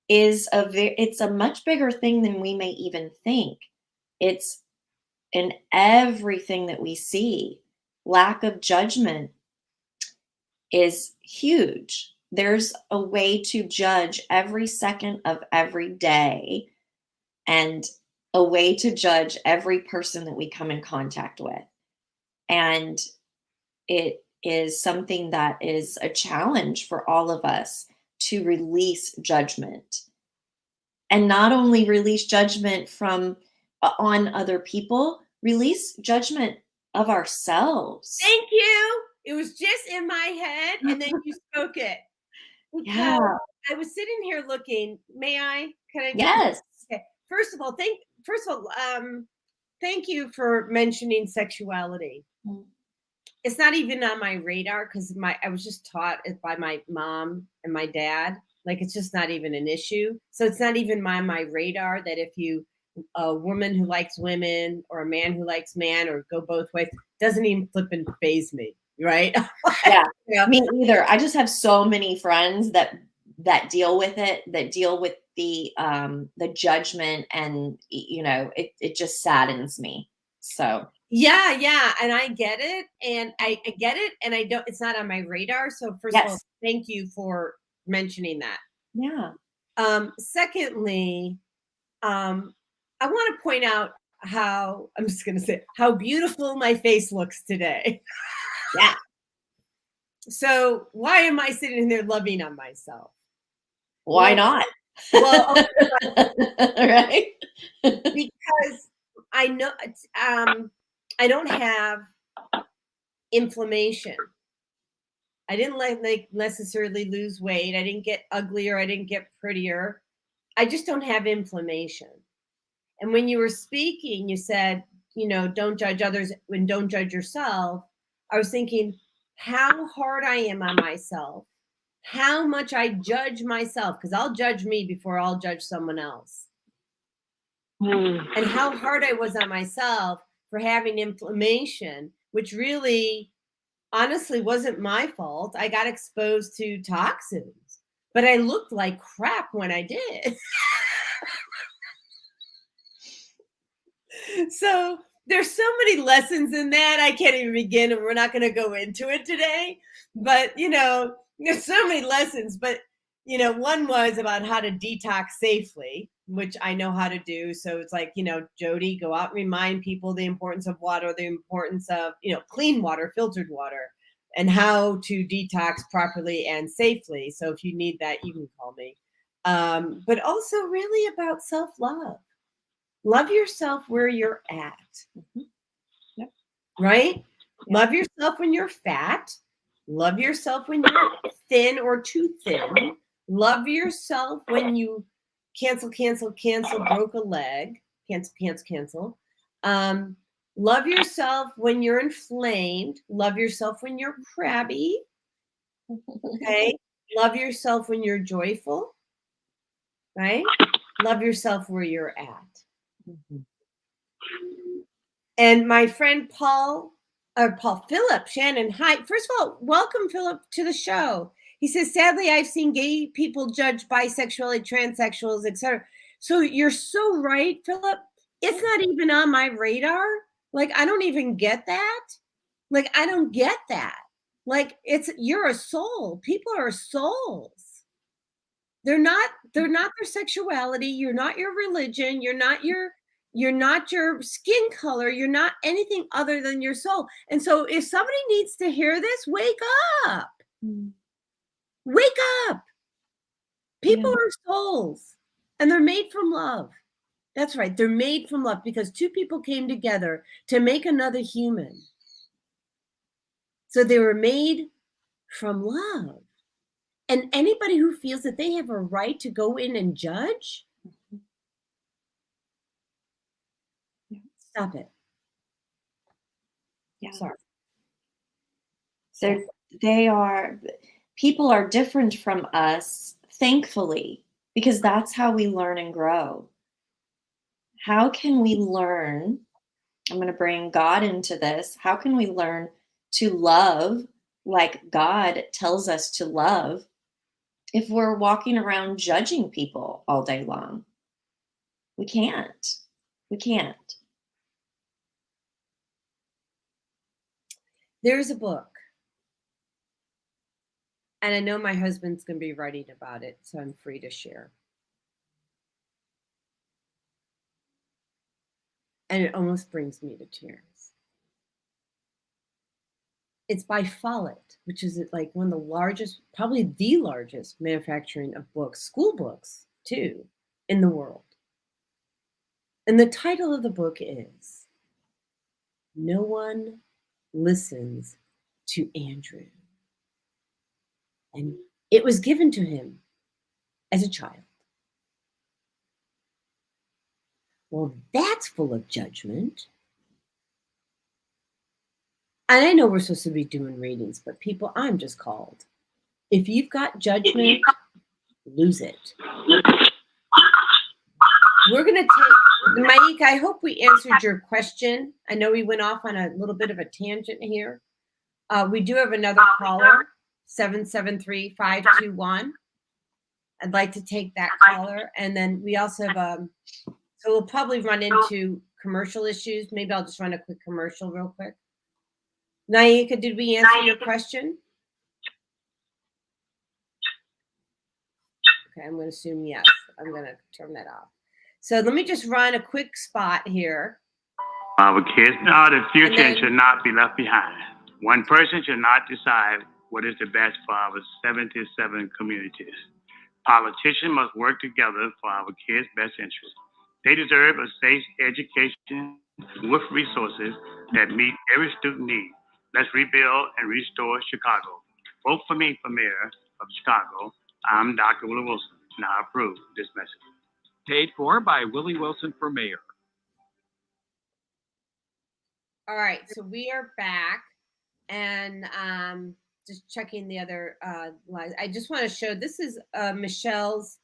is it's a much bigger thing than we may even think. It's in everything that we see. Lack of judgment is huge. There's a way to judge every second of every day, and a way to judge every person that we come in contact with. And it is something that is a challenge for all of us to release judgment. And not only release judgment from on other people, release judgment of ourselves. Thank you. It was just in my head, and then you spoke it. Yeah. I was sitting here looking. May I? Can I? Yes. Okay. First of all, thank you for mentioning sexuality. It's not even on my radar because I was just taught it by my mom and my dad. Like, it's just not even an issue. So it's not even on my radar that if a woman who likes women or a man who likes man or go both ways, doesn't even flip and faze me, right? Yeah, me either. I just have so many friends that deal with it, that deal with the judgment, and it just saddens me. So yeah, and I get it, and I get it, and I don't. It's not on my radar. So first of all, thank you for mentioning that. Yeah. Secondly, I want to point out how beautiful my face looks today. Yeah. So why am I sitting there loving on myself? Why not? Well, right? Because I know I don't have inflammation. I didn't like necessarily lose weight. I didn't get uglier. I didn't get prettier. I just don't have inflammation. And when you were speaking, you said, don't judge others and don't judge yourself. I was thinking how hard I am on myself, how much I judge myself, because I'll judge me before I'll judge someone else. And how hard I was on myself for having inflammation, which really, honestly, wasn't my fault. I got exposed to toxins, but I looked like crap when I did. So there's so many lessons in that. I can't even begin, and we're not going to go into it today. But, there's so many lessons. But, one was about how to detox safely, which I know how to do. So it's like, Jodi, go out and remind people the importance of water, the importance of, clean water, filtered water, and how to detox properly and safely. So if you need that, you can call me. But also really about self-love. Love yourself where you're at. Mm-hmm. Yep. Right? Yep. Love yourself when you're fat. Love yourself when you're thin or too thin. Love yourself when you cancel, broke a leg. Cancel. Love yourself when you're inflamed. Love yourself when you're crabby. Okay? Love yourself when you're joyful. Right? Love yourself where you're at. Mm-hmm. And my friend Paul Philip Shannon, hi. First of all, welcome, Philip, to the show. He says, sadly, I've seen gay people judge bisexuality, transsexuals, etc. So you're so right, Philip. It's not even on my radar. Like, I don't even get that. Like, I don't get that. Like, you're a soul. People are souls. They're not their sexuality. You're not your religion. You're not your skin color. You're not anything other than your soul. And so if somebody needs to hear this, wake up. Wake up. People are souls, and they're made from love. That's right. They're made from love because two people came together to make another human. So they were made from love. And anybody who feels that they have a right to go in and judge, stop it. Yeah. Sorry. People are different from us, thankfully, because that's how we learn and grow. How can we learn I'm going to bring God into this. How can we learn to love like God tells us to love if we're walking around judging people all day long? We can't. We can't. There's a book, and I know my husband's going to be writing about it, so I'm free to share. And it almost brings me to tears. It's by Follett, which is like one of the largest, probably the largest manufacturing of books, school books too, in the world. And the title of the book is No One Listens to Andrew. And it was given to him as a child. Well, that's full of judgment. And I know we're supposed to be doing readings, but people, I'm just called. If you've got judgment, lose it. We're going to take, Mike, I hope we answered your question. I know we went off on a little bit of a tangent here. We do have another caller, 773-521. I'd like to take that caller. And then we also have, so we'll probably run into commercial issues. Maybe I'll just run a quick commercial real quick. Naika, did we answer your question? Okay, I'm going to assume yes. I'm going to turn that off. So let me just run a quick spot here. Our kids are the future and should not be left behind. One person should not decide what is the best for our 77 communities. Politicians must work together for our kids' best interest. They deserve a safe education with resources that meet every student need. Let's rebuild and restore Chicago. Vote for me for mayor of Chicago. I'm Dr. Willie Wilson, and I approve this message. Paid for by Willie Wilson for mayor. All right, so we are back, and just checking the other lines. I just want to show, this is Michelle's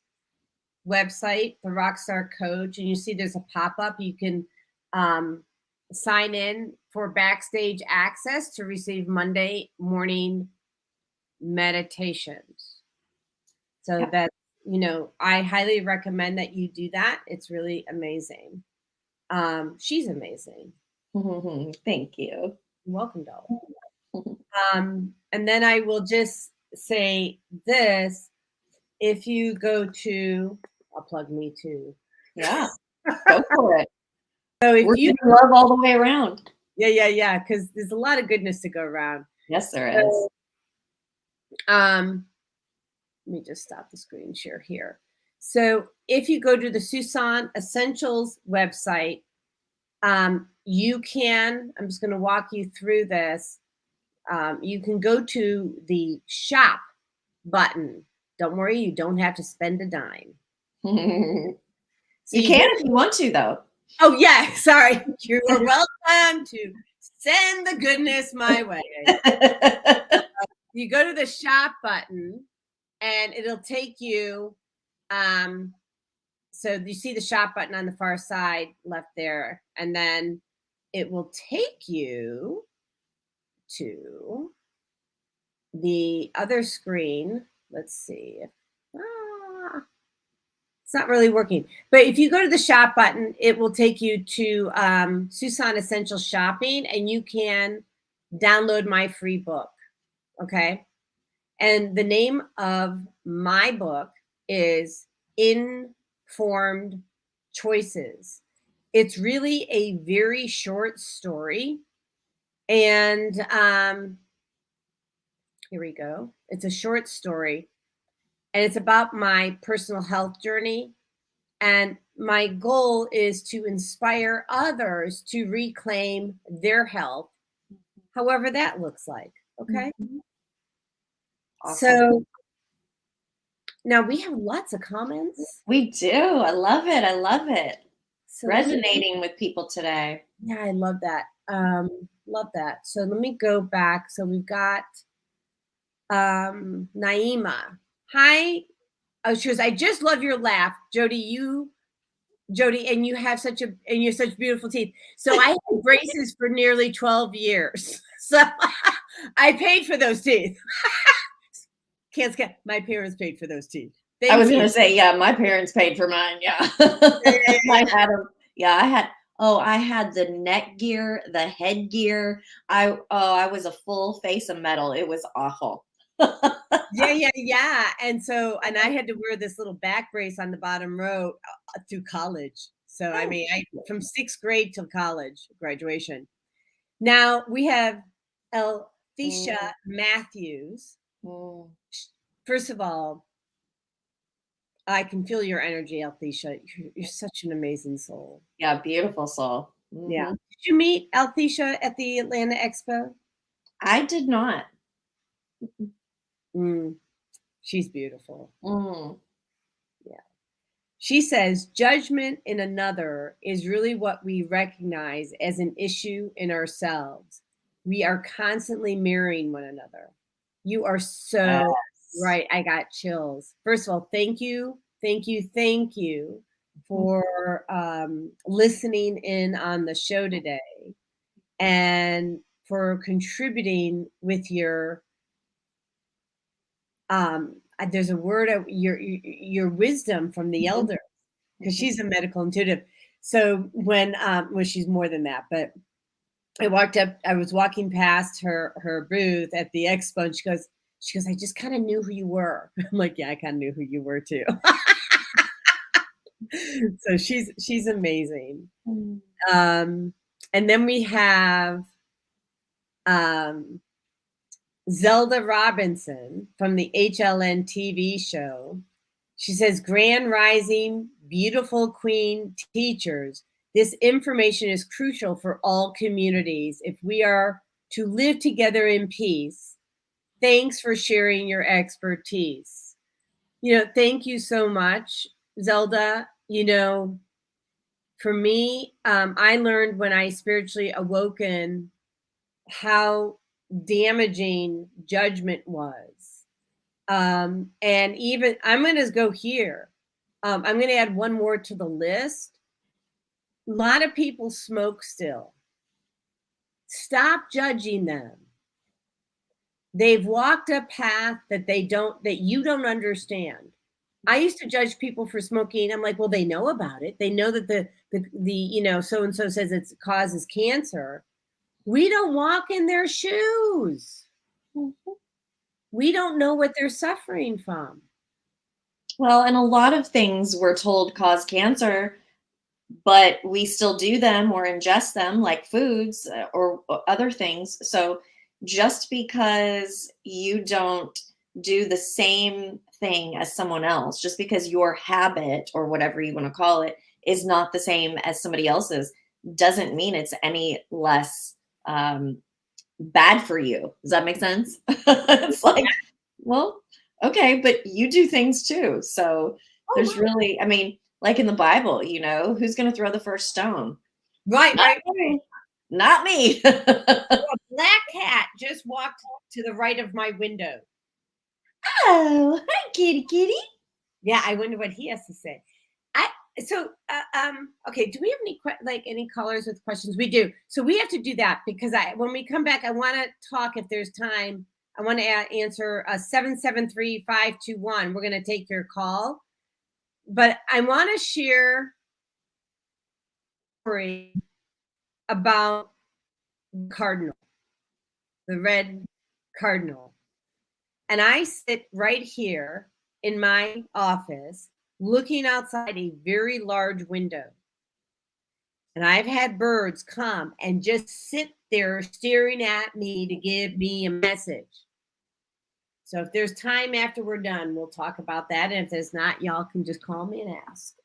website, the RockStar Coach, and you see there's a pop-up. You can sign in for backstage access to receive Monday morning meditations. So that, you know, I highly recommend that you do that. It's really amazing. She's amazing. Thank you. You're welcome, darling. And then I will just say this. If you go to, I'll plug me too. Yeah, go for it. So if We're you love all the way around. Yeah. Because there's a lot of goodness to go around. Yes, there is. Let me just stop the screen share here. So if you go to the Suson Essentials website, you can, I'm just going to walk you through this. You can go to the shop button. Don't worry, you don't have to spend a dime. So you can if you want to, though. Oh, yeah. Sorry. You're welcome to send the goodness my way. You go to the shop button and it'll take you. So you see the shop button on the far side left there. And then it will take you to the other screen. Let's see. It's not really working. But if you go to the shop button, it will take you to Suson Essentials Shopping, and you can download my free book. Okay. And the name of my book is Informed Choices. It's really a very short story. And here we go. It's a short story. And it's about my personal health journey. And my goal is to inspire others to reclaim their health, however that looks like. Okay. Awesome. So now we have lots of comments. We do. I love it. I love it. So resonating with people today. Yeah, I love that. Love that. So let me go back. So we've got Naima. Hi. Oh, she goes, I just love your laugh. Jodi, you Jodi, and you're such beautiful teeth. So I had braces for nearly 12 years. So I paid for those teeth. Can't skip. My parents paid for those teeth. I was going to say, yeah, my parents paid for mine. Yeah. I had them. Yeah, I had the neck gear, the head gear. I was a full face of metal. It was awful. Yeah. And I had to wear this little back brace on the bottom row through college. So, I mean, from 6th grade till college graduation. Now we have Althesia Matthews. First of all, I can feel your energy, Althesia. You're such an amazing soul. Yeah, beautiful soul. Mm-hmm. Yeah. Did you meet Althesia at the Atlanta Expo? I did not. She's beautiful. Yeah. She says judgment in another is really what we recognize as an issue in ourselves. We are constantly mirroring one another. You are so right. I got chills. First of all, thank you for listening in on the show today and for contributing with your there's a word of your wisdom from the elders, because she's a medical intuitive. So when she's more than that, but I was walking past her booth at the expo, and she goes, I just kind of knew who you were. I'm like, yeah, I kind of knew who you were too. So she's amazing. And then we have Zelda Robinson from the HLN TV show. She says, Grand Rising, beautiful queen teachers. This information is crucial for all communities if we are to live together in peace. Thanks for sharing your expertise. Thank you so much, Zelda. For me, I learned when I spiritually awoken how damaging judgment was. And even I'm going to go here. I'm going to add one more to the list. A lot of people smoke still. Stop judging them. They've walked a path that you don't understand. I used to judge people for smoking. I'm like, well, they know about it. They know that the so-and-so says it causes cancer. We don't walk in their shoes. We don't know what they're suffering from. Well, and a lot of things we're told cause cancer, but we still do them or ingest them, like foods or other things. So just because you don't do the same thing as someone else, just because your habit or whatever you want to call it is not the same as somebody else's, doesn't mean it's any less bad for you. Does that make sense? It's like, well, okay, but you do things too. So there's really, I mean, like in the Bible, who's going to throw the first stone? Right. Not me. A black cat just walked to the right of my window. Oh, hi, kitty. Yeah, I wonder what he has to say. Okay, do we have any callers with questions? We do. So we have to do that because when we come back, I want to talk, if there's time, I want to answer 773-521. We're going to take your call. But I want to share a story about cardinal, the red cardinal. And I sit right here in my office looking outside a very large window. And I've had birds come and just sit there staring at me to give me a message. So if there's time after we're done, we'll talk about that. And if there's not, y'all can just call me and ask.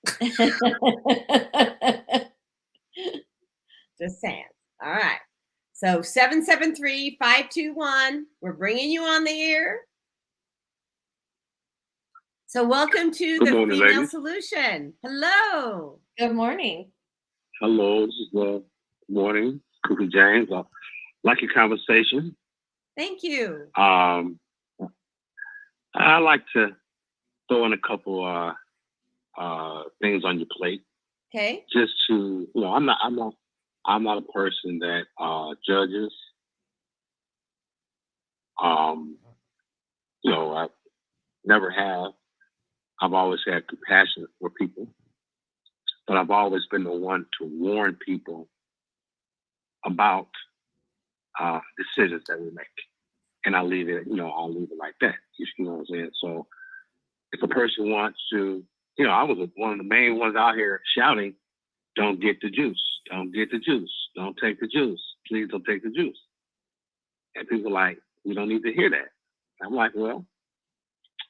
Just saying. All right. So 773-521, we're bringing you on the air. So welcome to the morning, Female ladies. Solution. Hello. Good morning. Hello, this is good morning, Cookie James. I like your conversation. Thank you. I like to throw in a couple things on your plate. Okay. Just to, I'm not a person that judges. I never have. I've always had compassion for people, but I've always been the one to warn people about decisions that we make. And I'll leave it like that. You know what I'm saying? So if a person wants to, I was one of the main ones out here shouting, don't get the juice. Don't get the juice. Don't take the juice. Please don't take the juice. And people are like, we don't need to hear that. I'm like, well,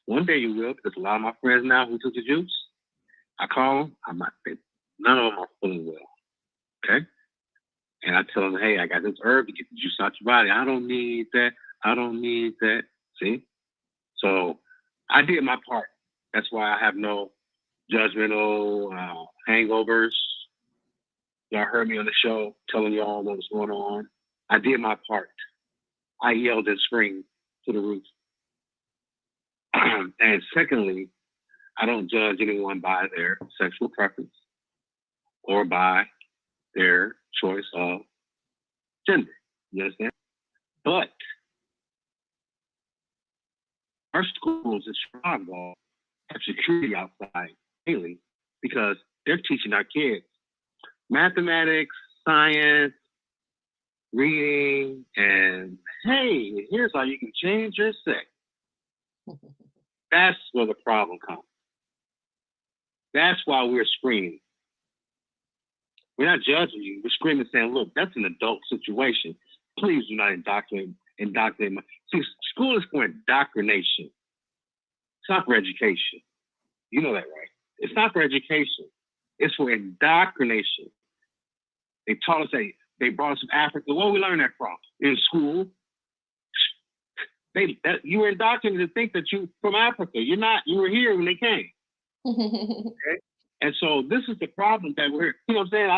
one day you will, because a lot of my friends now who took the juice, I call them, none of them are feeling well. Okay? And I tell them, hey, I got this herb to get the juice out your body. I don't need that. I don't need that. See? So I did my part. That's why I have no judgmental hangovers. Y'all heard me on the show telling y'all what was going on. I did my part. I yelled and screamed to the roof. And secondly, I don't judge anyone by their sexual preference or by their choice of gender. You understand? But our schools in Chicago have security outside daily because they're teaching our kids mathematics, science, reading, and hey, here's how you can change your sex. That's where the problem comes. That's why we're screaming. We're not judging you. We're screaming saying, look, that's an adult situation. Please do not indoctrinate. See, school is for indoctrination. It's not for education. You know that, right? It's not for education. It's for indoctrination. They taught us they brought us from Africa. Where we learn that from? In school. You were indoctrinated to think that you from Africa. You're not. You were here when they came. Okay? And so this is the problem that we're. You know what I'm saying?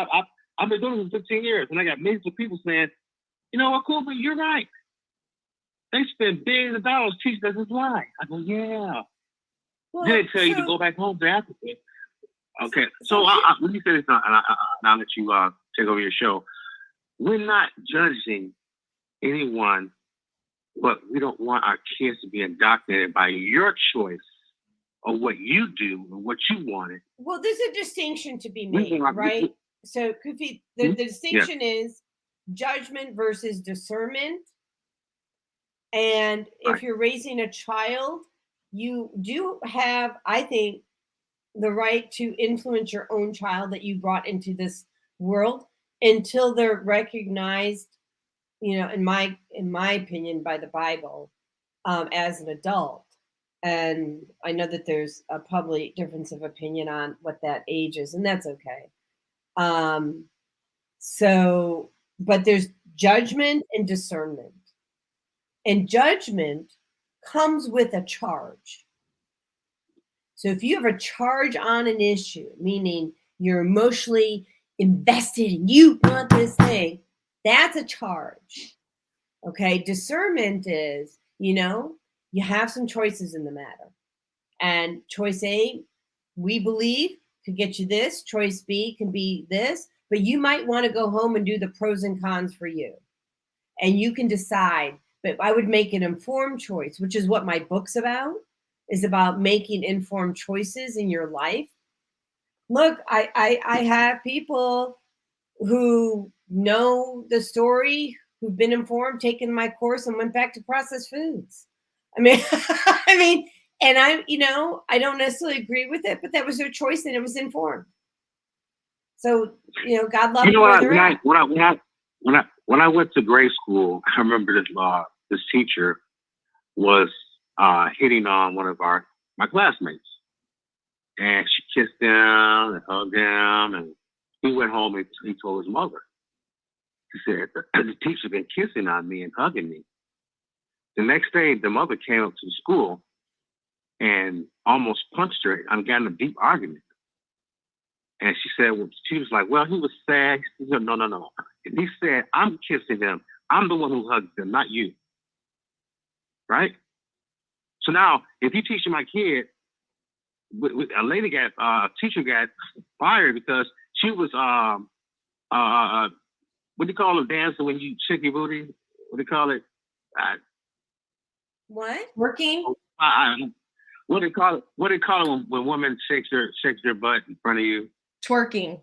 I've been doing this for 15 years, and I got millions of people saying, you know what, cool, but you're right. They spend billions of dollars teaching us this lie. I go, yeah. Well, then they tell you to go back home to Africa. Okay, so let me say this now, and I'll let you take over your show. We're not judging anyone, but we don't want our kids to be indoctrinated by your choice of what you do and what you wanted. Well, there's a distinction to be made, right? So, Kufi, the distinction is judgment versus discernment. And if you're raising a child, you do have, I think, the right to influence your own child that you brought into this world until they're recognized, in my opinion, by the Bible as an adult. And I know that there's a probably difference of opinion on what that age is, and that's okay. But there's judgment and discernment. And judgment comes with a charge. So if you have a charge on an issue, meaning you're emotionally invested and you want this thing, that's a charge. Okay. Discernment is, you have some choices in the matter. And choice A, we believe, could get you this. Choice B can be this. But you might want to go home and do the pros and cons for you. And you can decide. But I would make an informed choice, which is what my book's about, is about making informed choices in your life. Look, I have people who know the story, who've been informed, taken my course, and went back to processed foods. I mean, and I don't necessarily agree with it, but that was their choice and it was informed. So, God love them. When I went to grade school, I remember this teacher was hitting on one of my classmates, and she kissed him and hugged him, and he went home and he told his mother. He said, the teacher's been kissing on me and hugging me. The next day, the mother came up to the school and almost punched her and got in a deep argument. And she said, she was like, well, he was sad. He said, no. And he said, I'm kissing him. I'm the one who hugged him, not you. Right? So now, if you're teaching my kid, a teacher got fired because She was what do you call a dancer when you shake your booty? What do you call it? What? Working? What do you call it? What do you call it when women shakes their butt in front of you? Twerking.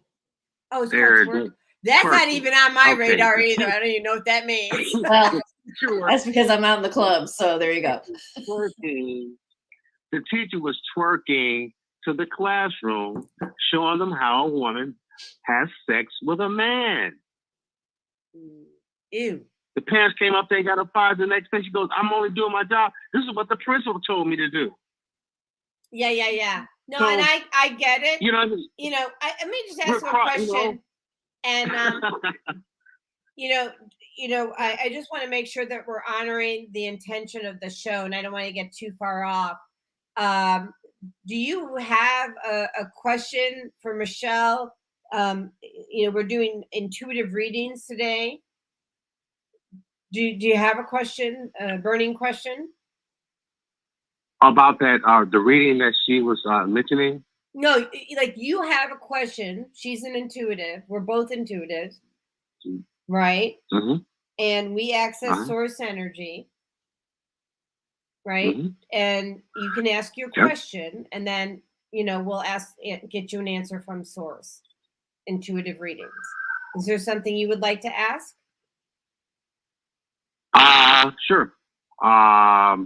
Oh, it's They're called twerk. That's not twerking. even on my Okay. radar either. I don't even know what that means. Well, Sure. that's because I'm out in the club. So there you go. Twerking. The teacher was twerking to the classroom, showing them how a woman has sex with a man. Ew. The parents came up there, got a fired. The next thing she goes, I'm only doing my job. This is what the principal told me to do. Yeah. No, So, and I get it. You know, what I mean? Let me just ask you a question. And I just want to make sure that we're honoring the intention of the show, and I don't want to get too far off. Do you have a question for Michelle? We're doing intuitive readings today. Do you have a question, a burning question? About that, the reading that she was mentioning? No, like you have a question. She's an intuitive. We're both intuitives, right? Mm-hmm. And we access source energy, right? Mm-hmm. And you can ask your question, and then we'll get you an answer from source. Intuitive readings. Is there something you would like to ask? Sure. I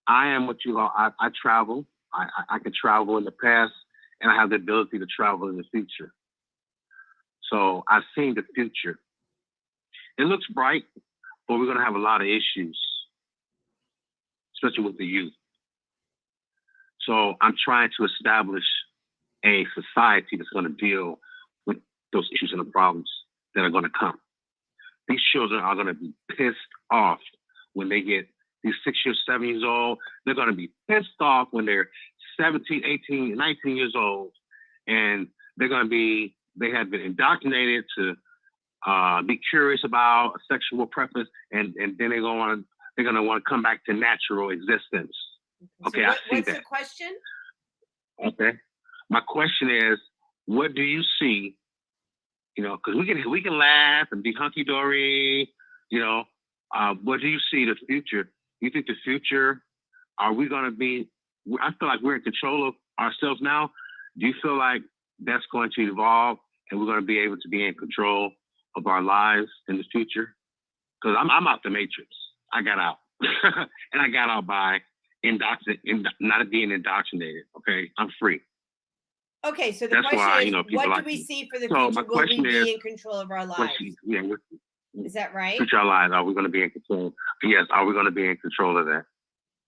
am what you are. I travel. I can travel in the past, and I have the ability to travel in the future. So I've seen the future. It looks bright, but we're going to have a lot of issues, especially with the youth. So I'm trying to establish a society that's going to deal with those issues and the problems that are going to come. These children are going to be pissed off when they get these 6 years, 7 years old. They're going to be pissed off when they're 17, 18, 19 years old. And they have been indoctrinated to be curious about a sexual preference, and then they're going to want to come back to natural existence. Okay, I see that. What's the question? Okay. My question is, what do you see? Because we can laugh and be hunky dory. What do you see the future? You think the future? Are we going to be? I feel like we're in control of ourselves now. Do you feel like that's going to evolve, and we're going to be able to be in control of our lives in the future? Because I'm out the matrix. I got out, and I got out by not being indoctrinated. Okay, I'm free. Okay, so the question is, what do we see for the future? Will we be in control of our lives? Is that right? Future our lives. Are we going to be in control? Yes. Are we going to be in control of that?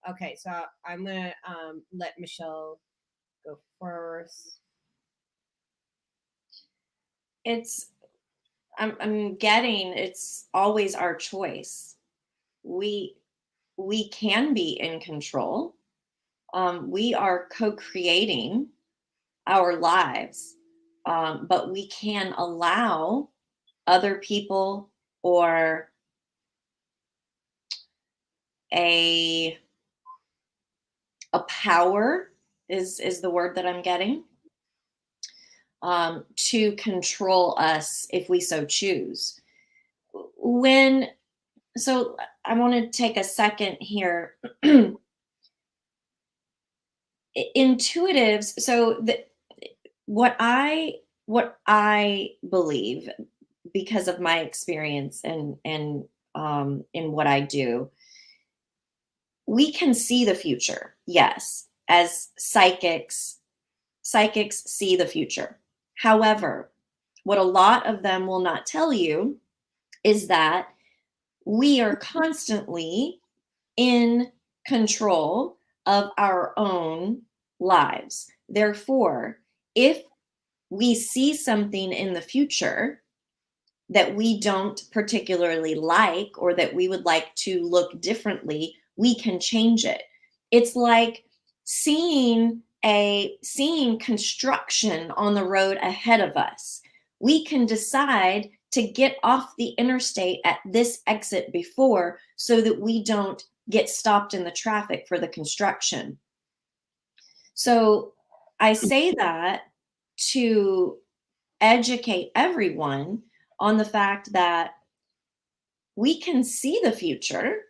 Okay, so I'm going to let Michelle go first. I'm getting it's always our choice. We can be in control. We are co-creating our lives, but we can allow other people or a power is the word that I'm getting, to control us if we so choose. So I want to take a second here. Intuitives. So what I believe, because of my experience and in what I do, we can see the future. Yes, as psychics see the future. However, what a lot of them will not tell you is that we are constantly in control of our own lives. Therefore, if we see something in the future that we don't particularly like, or that we would like to look differently, we can change it. It's like seeing construction on the road ahead of us. We can decide to get off the interstate at this exit before, so that we don't get stopped in the traffic for the construction. So I say that to educate everyone on the fact that we can see the future,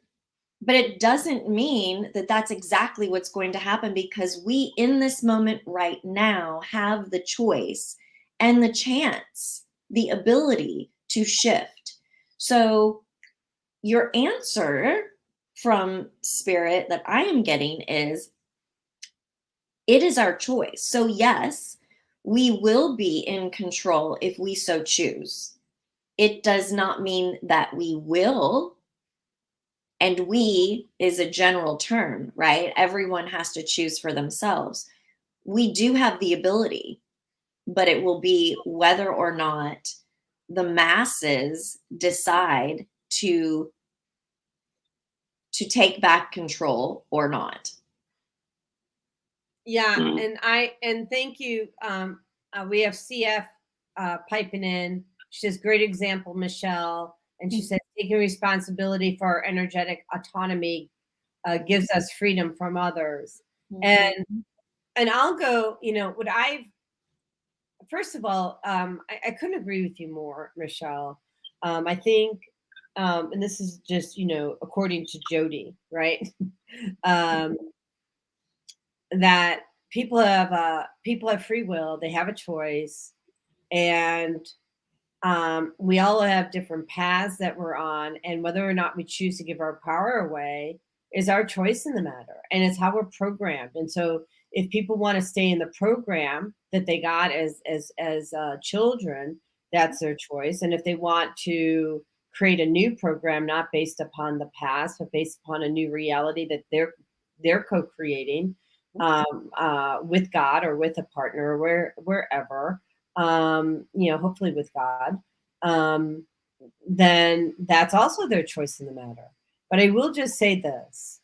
but it doesn't mean that that's exactly what's going to happen, because we in this moment right now have the choice and the chance, the ability to shift. So your answer from Spirit that I am getting is, it is our choice. So yes, we will be in control if we so choose. It does not mean that we will. And we is a general term, right? Everyone has to choose for themselves. We do have the ability, but it will be whether or not the masses decide to take back control or not. Yeah, and thank you. We have CF piping in. She says, great example, Michelle. And she said, taking responsibility for our energetic autonomy gives us freedom from others. Mm-hmm. And I'll go, what first of all, I couldn't agree with you more, Michelle. I think, and this is just, according to Jodi, right? That people have free will, they have a choice, and we all have different paths that we're on, and whether or not we choose to give our power away is our choice in the matter, and it's how we're programmed. And so if people want to stay in the program that they got as children, that's their choice. And if they want to create a new program, not based upon the past, but based upon a new reality that they're co-creating with God or with a partner or wherever, hopefully with God, then that's also their choice in the matter. But I will just say this.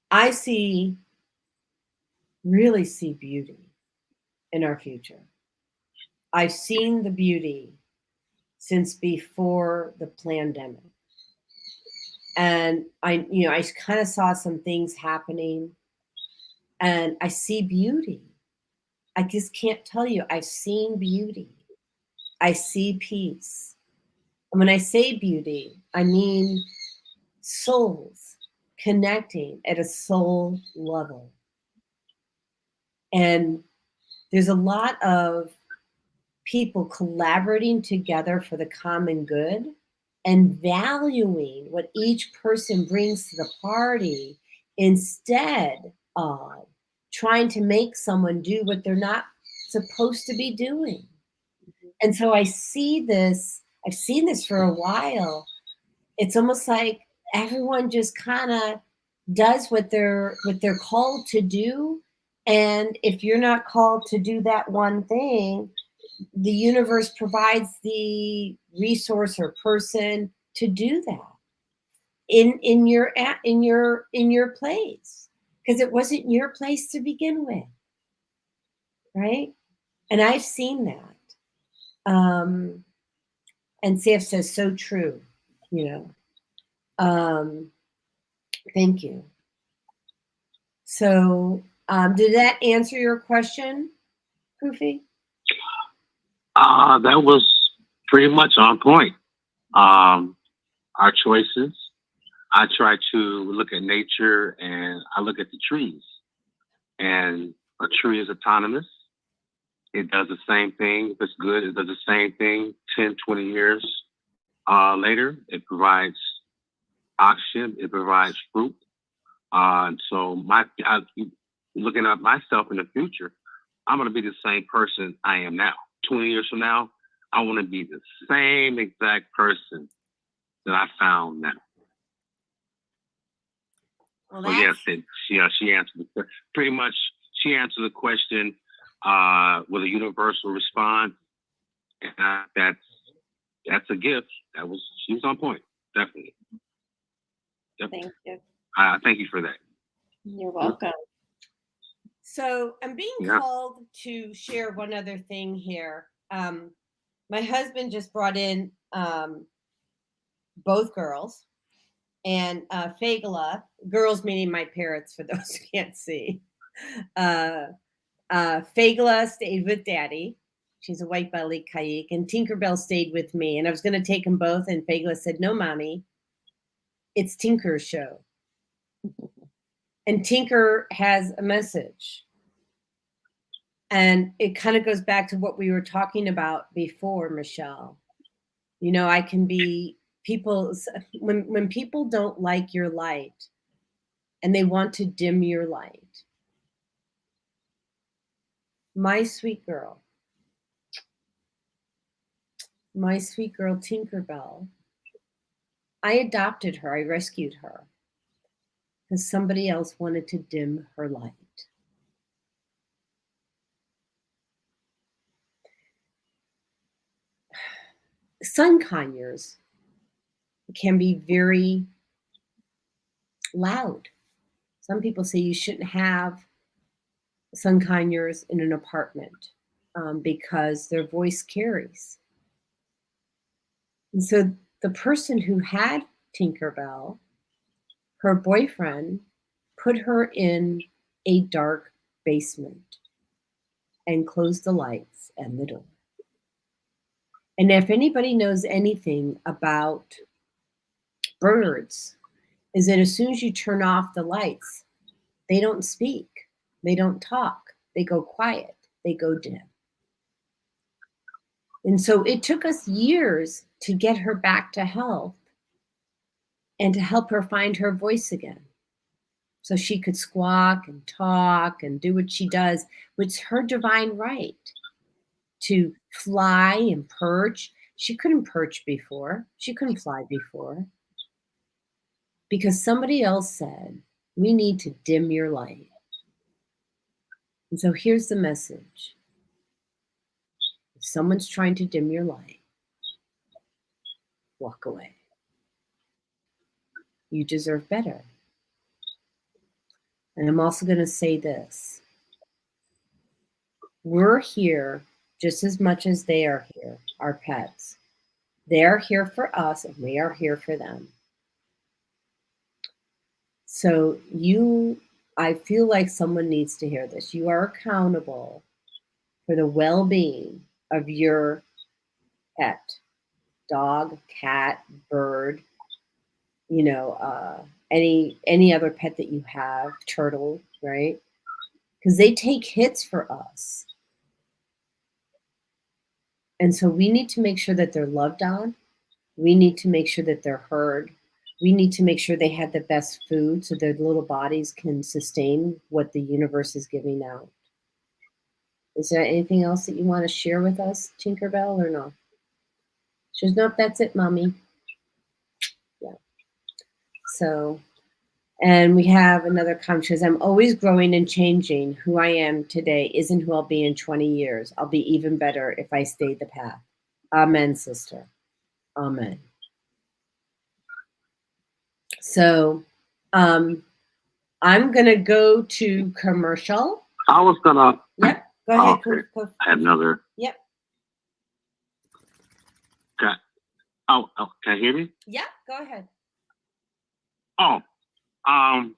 I really see beauty in our future. I've seen the beauty since before the pandemic. And I kind of saw some things happening, and I see beauty. I just can't tell you. I've seen beauty. I see peace. And when I say beauty, I mean souls connecting at a soul level. And there's a lot of people collaborating together for the common good and valuing what each person brings to the party instead of trying to make someone do what they're not supposed to be doing. And so I see this, I've seen this for a while. It's almost like everyone just kind of does what they're called to do. And if you're not called to do that one thing, the universe provides the resource or person to do that in your place, because it wasn't your place to begin with, right? And I've seen that. And CF says, so true, thank you. So did that answer your question, Poofy? That was pretty much on point. Our choices. I try to look at nature, and I look at the trees. And a tree is autonomous. It does the same thing. If it's good, it does the same thing 10, 20 years later. It provides oxygen. It provides fruit. So looking at myself in the future, I'm going to be the same person I am now. 20 years from now, I want to be the same exact person that I found now. Well, yes, she answered pretty much. She answered the question with a universal response, and that's a gift. She was on point, definitely. Thank you. Thank you for that. You're welcome. So I'm being called to share one other thing here. My husband just brought in both girls, and Fagala, girls meaning my parents, for those who can't see, Fagla stayed with Daddy. She's a white belly Kaik, and Tinkerbell stayed with me. And I was going to take them both, and Fagla said, "No, Mommy, it's Tinker's show." And Tinker has a message. And it kind of goes back to what we were talking about before, Michelle. You know, I can be when people don't like your light and they want to dim your light. My sweet girl Tinkerbell, I adopted her, I rescued her because somebody else wanted to dim her light. Sun conures can be very loud. Some people say you shouldn't have sun conures in an apartment because their voice carries. And so the person who had Tinkerbell, her boyfriend, put her in a dark basement and closed the lights and the door. And if anybody knows anything about birds, is that as soon as you turn off the lights, they don't speak, they don't talk, they go quiet, they go dim. And so it took us years to get her back to health and to help her find her voice again. So she could squawk and talk and do what she does, which is her divine right to fly and perch. She couldn't perch before. She couldn't fly before. Because somebody else said, we need to dim your light. And so here's the message. If someone's trying to dim your light, walk away. You deserve better. And I'm also going to say this. We're here just as much as they are here, our pets. They're here for us and we are here for them. So I feel like someone needs to hear this. You are accountable for the well-being of your pet, dog, cat, bird, any other pet that you have, turtle, right? Because they take hits for us. And so we need to make sure that they're loved on. We need to make sure that they're heard. We need to make sure they have the best food so their little bodies can sustain what the universe is giving out. Is there anything else that you want to share with us, Tinkerbell, or no? She goes, nope, that's it, Mommy. Yeah. So, and we have another comment. She says, I'm always growing and changing. Who I am today isn't who I'll be in 20 years. I'll be even better if I stay the path. Amen, sister. Amen. So, I'm going to go to commercial. I was going to. Yep. Go ahead. Okay. I had another. Yep. Okay. Oh, can you hear me? Yeah, go ahead. Oh, I'm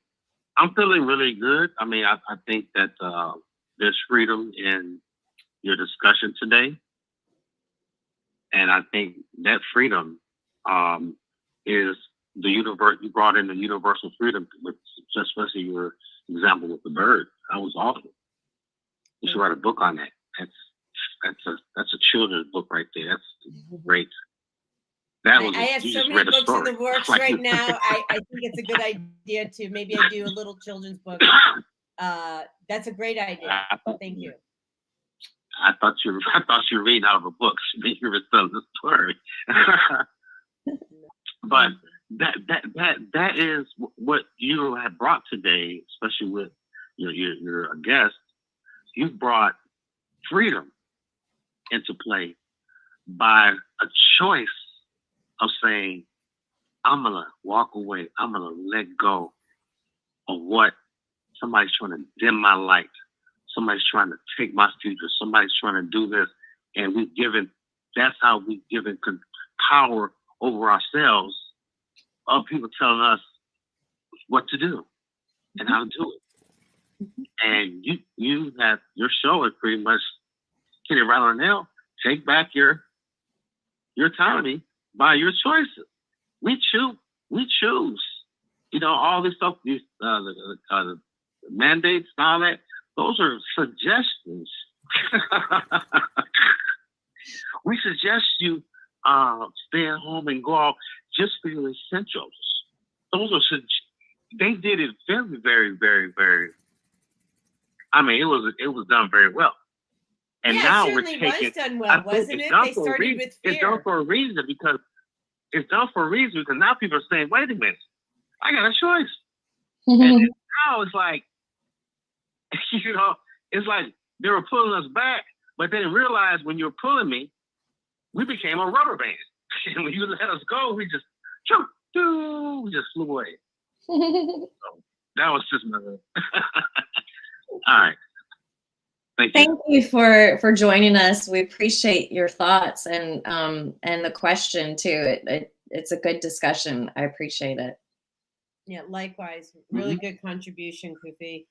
feeling really good. I mean, I think that there's freedom in your discussion today. And I think that freedom is the universe. You brought in the universal freedom, with especially your example with the bird. That was awesome. You should write a book on that. That's a children's book right there. That's great. That was. I have so many books in the works right now. I think it's a good idea to maybe I do a little children's book. That's a great idea. Thank you. I thought you were reading out of a book. You were telling the story. But that is what you have brought today, especially with you're a guest. You've brought freedom into play by a choice of saying, I'm going to walk away. I'm going to let go of what somebody's trying to dim my light. Somebody's trying to take my future. Somebody's trying to do this. And that's how we've given power over ourselves of people telling us what to do and how to do it. And you have your show is pretty much hit it right on the nail. Take back your autonomy by your choices. We choose. You know, all this stuff, these the mandates and all that, those are suggestions. We suggest you stay at home and go out just for your essentials. Those are they did it very, very, very, very. I mean, it was done very well. And yeah, now it we're certainly taking. was done well, wasn't it? They started with fear. It's done for a reason because now people are saying, "Wait a minute, I got a choice." And now it's like, you know, it's like they were pulling us back, but they didn't realize when you were pulling me, we became a rubber band. And when you let us go, we just flew away. So that was just my. All right. Thank you for joining us. We appreciate your thoughts and the question too. It's a good discussion. I appreciate it. Yeah, likewise. Really good contribution, Kufi.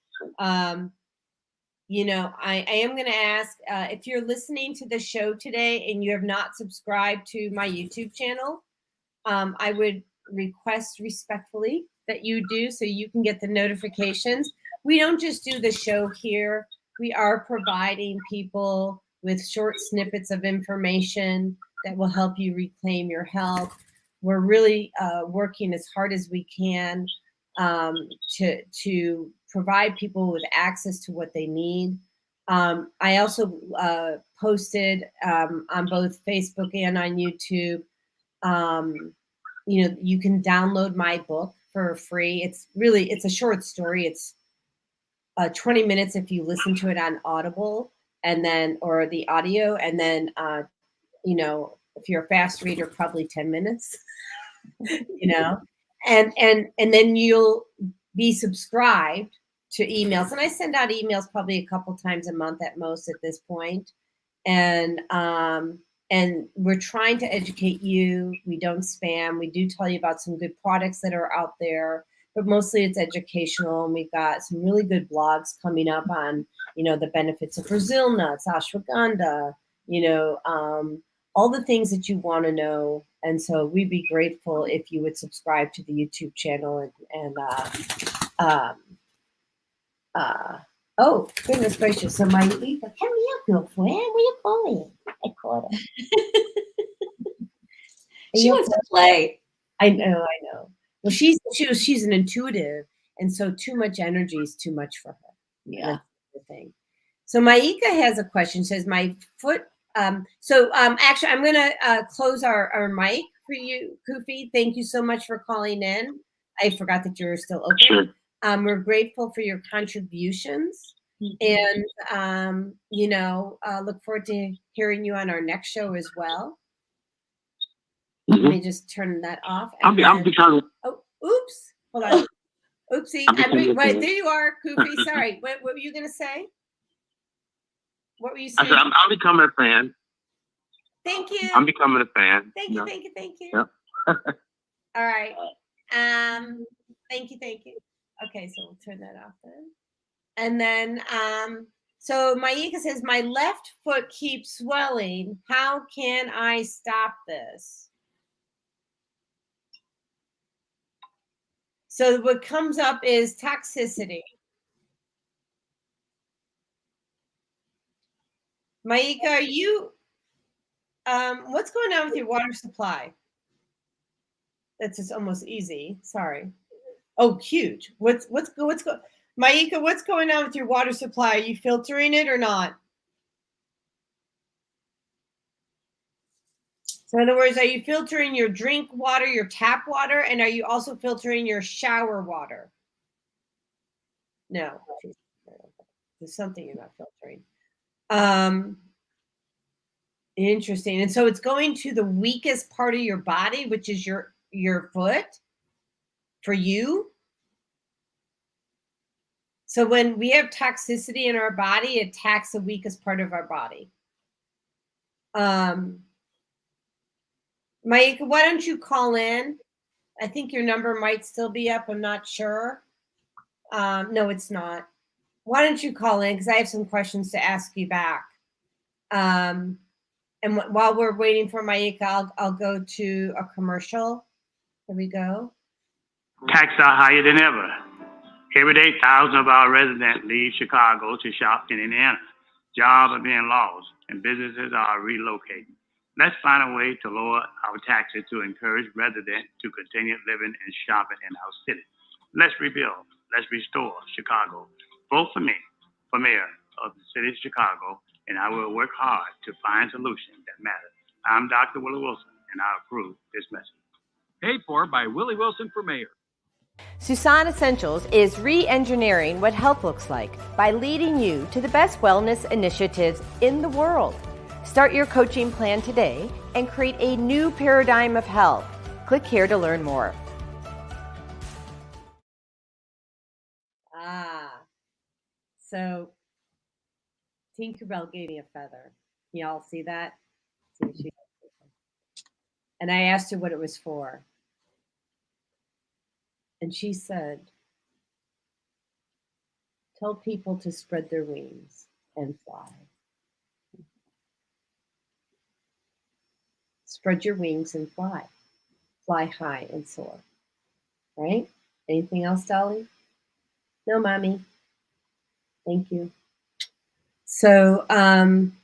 You know, I am going to ask if you're listening to the show today and you have not subscribed to my YouTube channel, I would request respectfully that you do so you can get the notifications. We don't just do the show here. We are providing people with short snippets of information that will help you reclaim your health. We're really working as hard as we can to provide people with access to what they need. I also posted on both Facebook and on YouTube. You know, you can download my book for free. It's a short story. It's 20 minutes if you listen to it on Audible or the audio. And then, you know, if you're a fast reader, probably 10 minutes, you know, and then you'll be subscribed to emails. And I send out emails probably a couple times a month at most at this point. And we're trying to educate you. We don't spam. We do tell you about some good products that are out there, but mostly it's educational. And we've got some really good blogs coming up on, you know, the benefits of Brazil nuts, ashwagandha, you know, all the things that you want to know. And so we'd be grateful if you would subscribe to the YouTube channel oh, goodness gracious. So my Lisa, come here, girlfriend. Where you going? I caught her. She wants to play. I know. Well, she's an intuitive, and so too much energy is too much for her. Yeah. That's the thing. So Maika has a question. Says my foot. Actually, I'm going to close our mic for you, Kufi. Thank you so much for calling in. I forgot that you're still open. Sure. We're grateful for your contributions, and you know, look forward to hearing you on our next show as well. Let me just turn that off. I'm becoming. Oh, oops! Hold on. Oopsie! Wait, there you are, Kufi. Sorry. What were you going to say? What were you saying? I said I'm becoming a fan. Thank you. I'm becoming a fan. Thank you. Thank you. Yep. All right. Thank you. Okay, so we'll turn that off then. And then, so Maika says, my left foot keeps swelling. How can I stop this? So what comes up is toxicity. Maika, are you, what's going on with your water supply? That's just almost easy. Sorry. Oh, huge. What's Maika, what's going on with your water supply? Are you filtering it or not? So in other words, are you filtering your drink water, your tap water, and are you also filtering your shower water? No. There's something you're not filtering. Interesting. And so it's going to the weakest part of your body, which is your foot for you. So when we have toxicity in our body, it attacks the weakest part of our body. Maika, why don't you call in? I think your number might still be up. I'm not sure. No, it's not. why don't you call in? Because I have some questions to ask you back. And while we're waiting for Maika, I'll go to a commercial. Here we go. Taxes are higher than ever. Every day, thousands of our residents leave Chicago to shop in Indiana. Jobs are being lost and businesses are relocating. Let's find a way to lower our taxes to encourage residents to continue living and shopping in our city. Let's rebuild. Let's restore Chicago. Vote for me for mayor of the city of Chicago, and I will work hard to find solutions that matter. I'm Dr. Willie Wilson, and I approve this message. Paid for by Willie Wilson for mayor. Suson Essentials is re-engineering what health looks like by leading you to the best wellness initiatives in the world. Start your coaching plan today and create a new paradigm of health. Click here to learn more. So Tinkerbell gave me a feather. Y'all see that? And I asked her what it was for. And she said, tell people to spread their wings and fly. Spread your wings and fly. Fly high and soar. Right? Anything else, Dolly? No, Mommy. Thank you. So I'm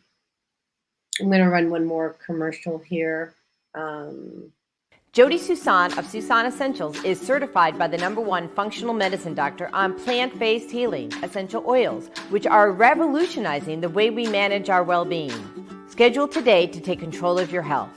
going to run one more commercial here. Jodi Suson of Suson Essentials is certified by the #1 functional medicine doctor on plant-based healing essential oils, which are revolutionizing the way we manage our well-being. Schedule today to take control of your health.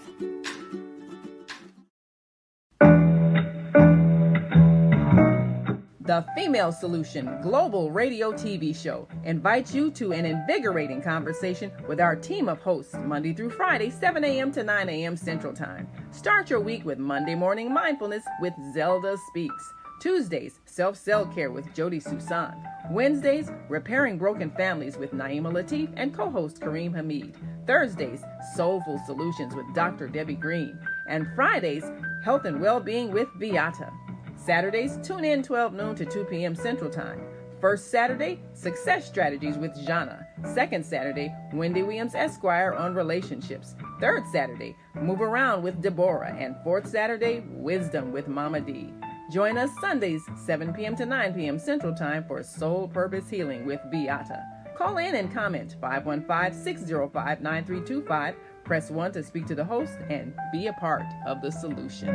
The Female Solution Global Radio TV Show invites you to an invigorating conversation with our team of hosts Monday through Friday, 7 a.m. to 9 a.m. Central Time. Start your week with Monday Morning Mindfulness with Zelda Speaks. Tuesdays, Self-Cell Care with Jodi Suson. Wednesdays, Repairing Broken Families with Naima Latif and co-host Kareem Hamid. Thursdays, Soulful Solutions with Dr. Debbie Green. And Fridays, Health and Wellbeing with Beata. Saturdays, tune in 12 noon to 2 p.m. Central Time. First Saturday, Success Strategies with Jana. Second Saturday, Wendy Williams Esquire on relationships. Third Saturday, Move Around with Deborah. And fourth Saturday, Wisdom with Mama D. Join us Sundays, 7 p.m. to 9 p.m. Central Time for Soul Purpose Healing with Beata. Call in and comment 515-605-9325. Press 1 to speak to the host and be a part of the solution.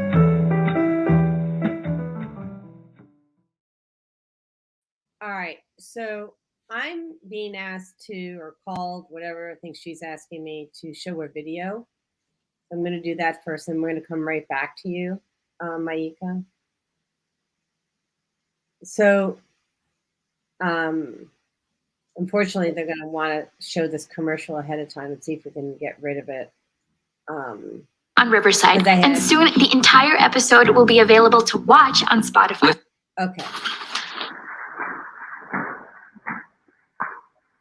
All right, so I'm being asked to, or called, whatever I think she's asking me to show her video. I'm going to do that first, and we're going to come right back to you, Maika. So, unfortunately, they're going to want to show this commercial ahead of time and see if we can get rid of it. On Riverside, and soon the entire episode will be available to watch on Spotify. Okay.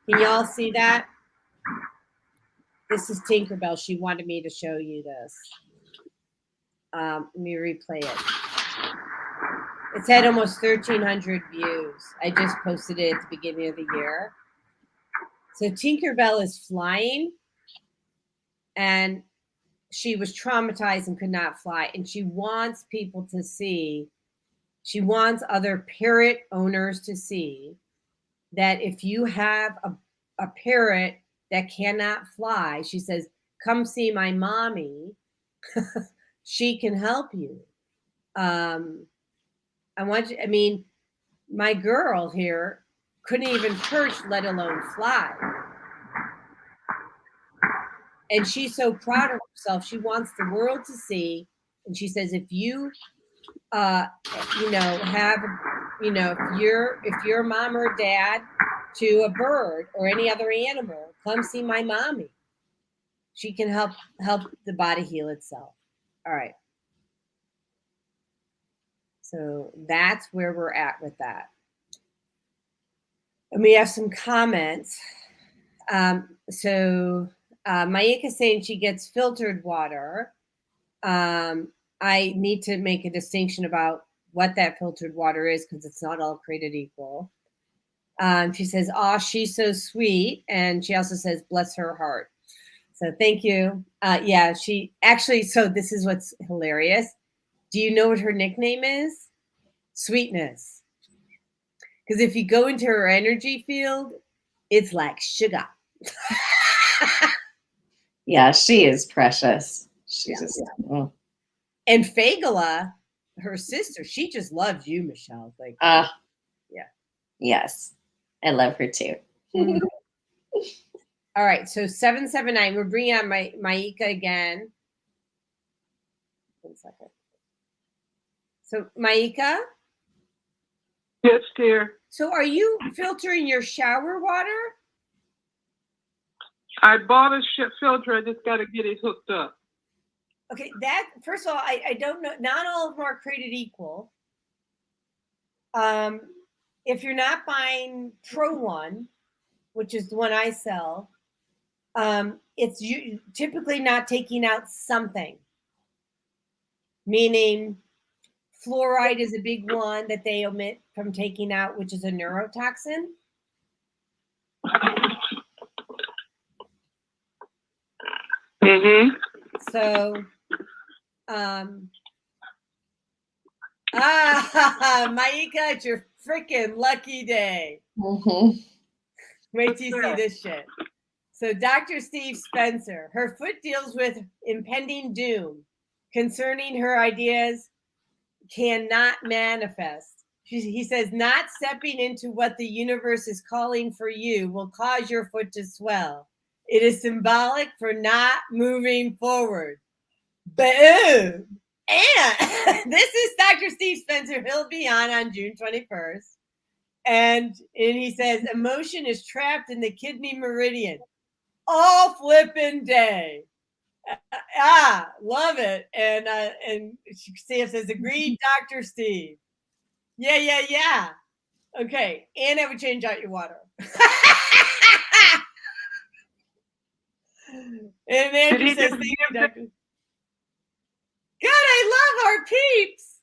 Can y'all see that? This is Tinkerbell. She wanted me to show you this. Let me replay it. It's had almost 1,300 views. I just posted it at the beginning of the year. So Tinkerbell is flying, and she was traumatized and could not fly. And she wants people to see, she wants other parrot owners to see that if you have a parrot that cannot fly, she says, come see my mommy. She can help you. I mean, my girl here couldn't even perch, let alone fly. And she's so proud of herself. She wants the world to see. And she says, if you, have, if you're mom or dad to a bird or any other animal, come see my mommy. She can help the body heal itself. All right. So that's where we're at with that. And we have some comments. Maika saying she gets filtered water. I need to make a distinction about what that filtered water is because it's not all created equal. She says, "Oh, she's so sweet," and she also says, "Bless her heart." So thank you. Yeah, she actually. So this is what's hilarious. Do you know what her nickname is? Sweetness. Because if you go into her energy field, it's like sugar. Yeah, she is precious. She's just. Oh. And Fagala, her sister, she just loves you, Michelle. Like, yeah. Yes, I love her too. All right, so 779. We're bringing on Maika again. 1 second. So, Maika? Yes, dear. So, are you filtering your shower water? I bought a filter. I just got to get it hooked up. Okay, that first of all, I don't know. Not all of them are created equal. If you're not buying Pro One, which is the one I sell, it's typically not taking out something. Meaning, fluoride is a big one that they omit from taking out, which is a neurotoxin. Mm-hmm. So, Maika, it's your freaking lucky day. Mm-hmm. Wait till you see this shit. So, Dr. Steve Spencer, her foot deals with impending doom concerning her ideas cannot manifest. He says, not stepping into what the universe is calling for you will cause your foot to swell. It is symbolic for not moving forward. Boom. And this is Dr. Steve Spencer. He'll be on June 21st. And he says, emotion is trapped in the kidney meridian all flipping day. Love it. And Steve says, agreed, Dr. Steve. Yeah. Okay. And I would change out your water. And Andrew says, thank you, Dr. God, I love our peeps.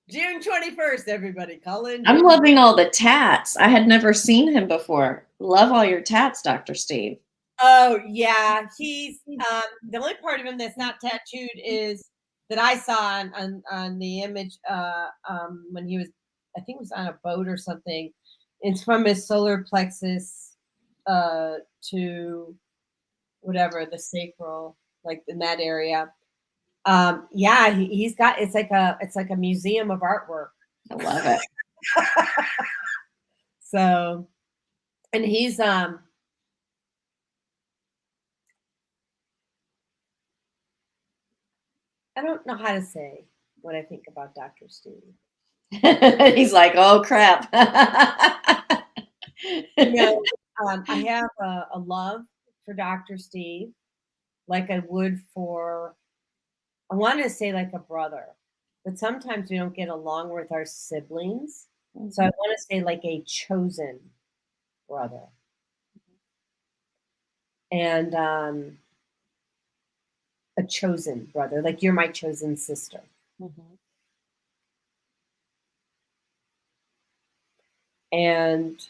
June 21st, everybody. Call in. I'm loving all the tats. I had never seen him before. Love all your tats, Dr. Steve. Oh, yeah. He's the only part of him that's not tattooed is that I saw on the image when he was, I think it was on a boat or something. It's from his solar plexus to whatever, the sacral, like in that area. Yeah, he's got it's like a museum of artwork. I love it. So, and he's I don't know how to say what I think about Dr. Steve. He's like, oh crap. I have a love for Dr. Steve, like I would for, I want to say like a brother, but sometimes we don't get along with our siblings. Mm-hmm. So I want to say like a chosen brother. And a chosen brother, like you're my chosen sister. Mm-hmm. And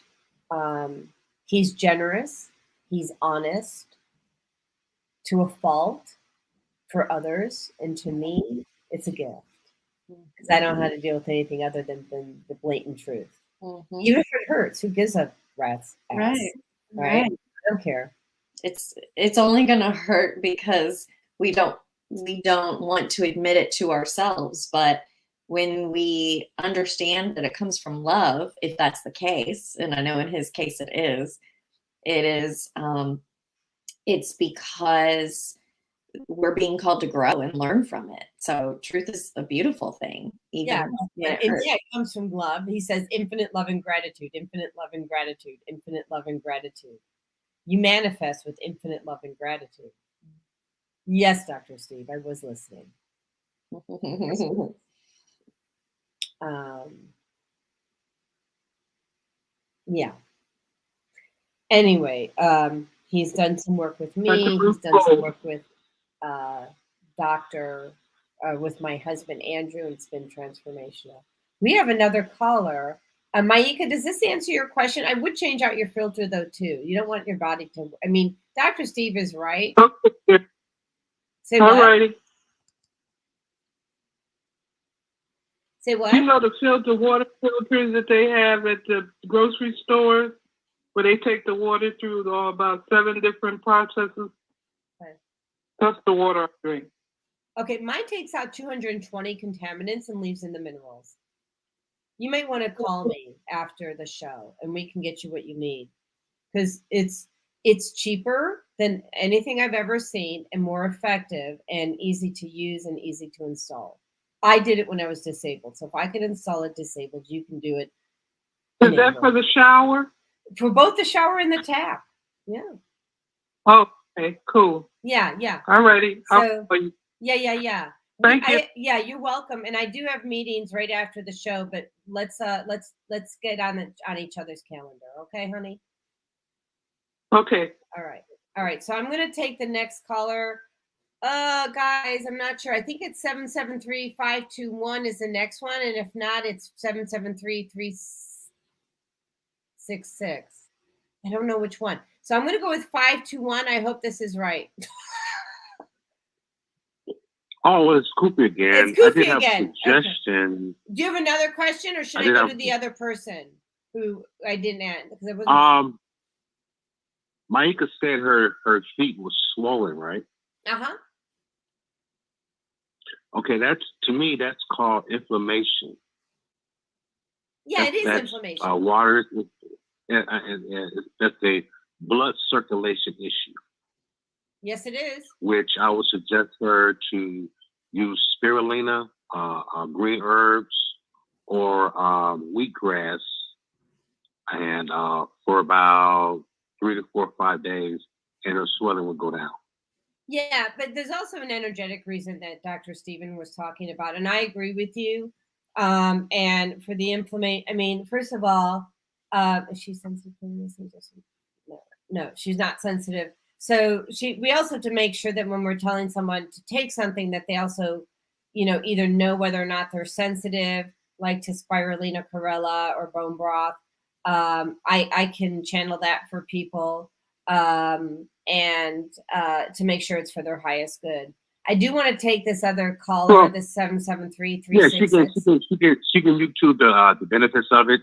he's generous, he's honest to a fault for others, and to me, it's a gift because I don't know how to deal with anything other than the blatant truth. Mm-hmm. Even if it hurts, who gives a rat's ass? Right. I don't care. It's only going to hurt because we don't want to admit it to ourselves, but when we understand that it comes from love, if that's the case, and I know in his case it is, it's because we're being called to grow and learn from it. So truth is a beautiful thing. It comes from love. He says infinite love and gratitude, infinite love and gratitude, infinite love and gratitude. You manifest with infinite love and gratitude. Yes, Dr. Steve, I was listening. Yeah. Anyway, he's done some work with me. He's done some work with with my husband, Andrew, and it's been transformational. We have another caller. Maika, does this answer your question? I would change out your filter though too. You don't want your body to. I mean, Dr. Steve is right. Okay. Say what? Alrighty. Say what? You know the water filters that they have at the grocery stores, where they take the water through about 7 different processes. Okay. That's the water I drink. Okay, mine takes out 220 contaminants and leaves in the minerals. You might want to call me after the show and we can get you what you need, because it's cheaper than anything I've ever seen and more effective and easy to use and easy to install. I did it when I was disabled. So if I can install it disabled, you can do it. Is that for the shower? For both the shower and the tap. Yeah. Oh, okay, cool. Yeah. I'm ready. So, yeah. Thank you. Yeah, you're welcome. And I do have meetings right after the show, but let's get on each other's calendar, okay, honey? Okay. All right. So I'm gonna take the next caller. Guys, I'm not sure. I think it's 773-521 is the next one, and if not, it's 773-366. I don't know which one. So I'm gonna go with 521. I hope this is right. Oh, well, it's Koopy again. It's Koopy I did have again. a suggestion. Okay. Do you have another question, or should I go to the other person who I didn't add? Because I wasn't. Maika said her feet was swollen, right? Uh-huh. Okay, that's called inflammation. Yeah, it is inflammation. Water, and that's a blood circulation issue. Yes, it is. Which I would suggest her to use spirulina, green herbs, or wheatgrass, and for about 3 to 4 or 5 days, and her swelling will go down. Yeah, but there's also an energetic reason that Dr. Stephen was talking about, and I agree with you. And for the inflammation, I mean, first of all, is she sensitive to this? No, she's not sensitive. So we also have to make sure that when we're telling someone to take something, that they also, either know whether or not they're sensitive, like to spirulina, chlorella, or bone broth. I can channel that for people, and to make sure it's for their highest good. I do want to take this other caller, the 773-366. Yeah, she can YouTube the benefits of it.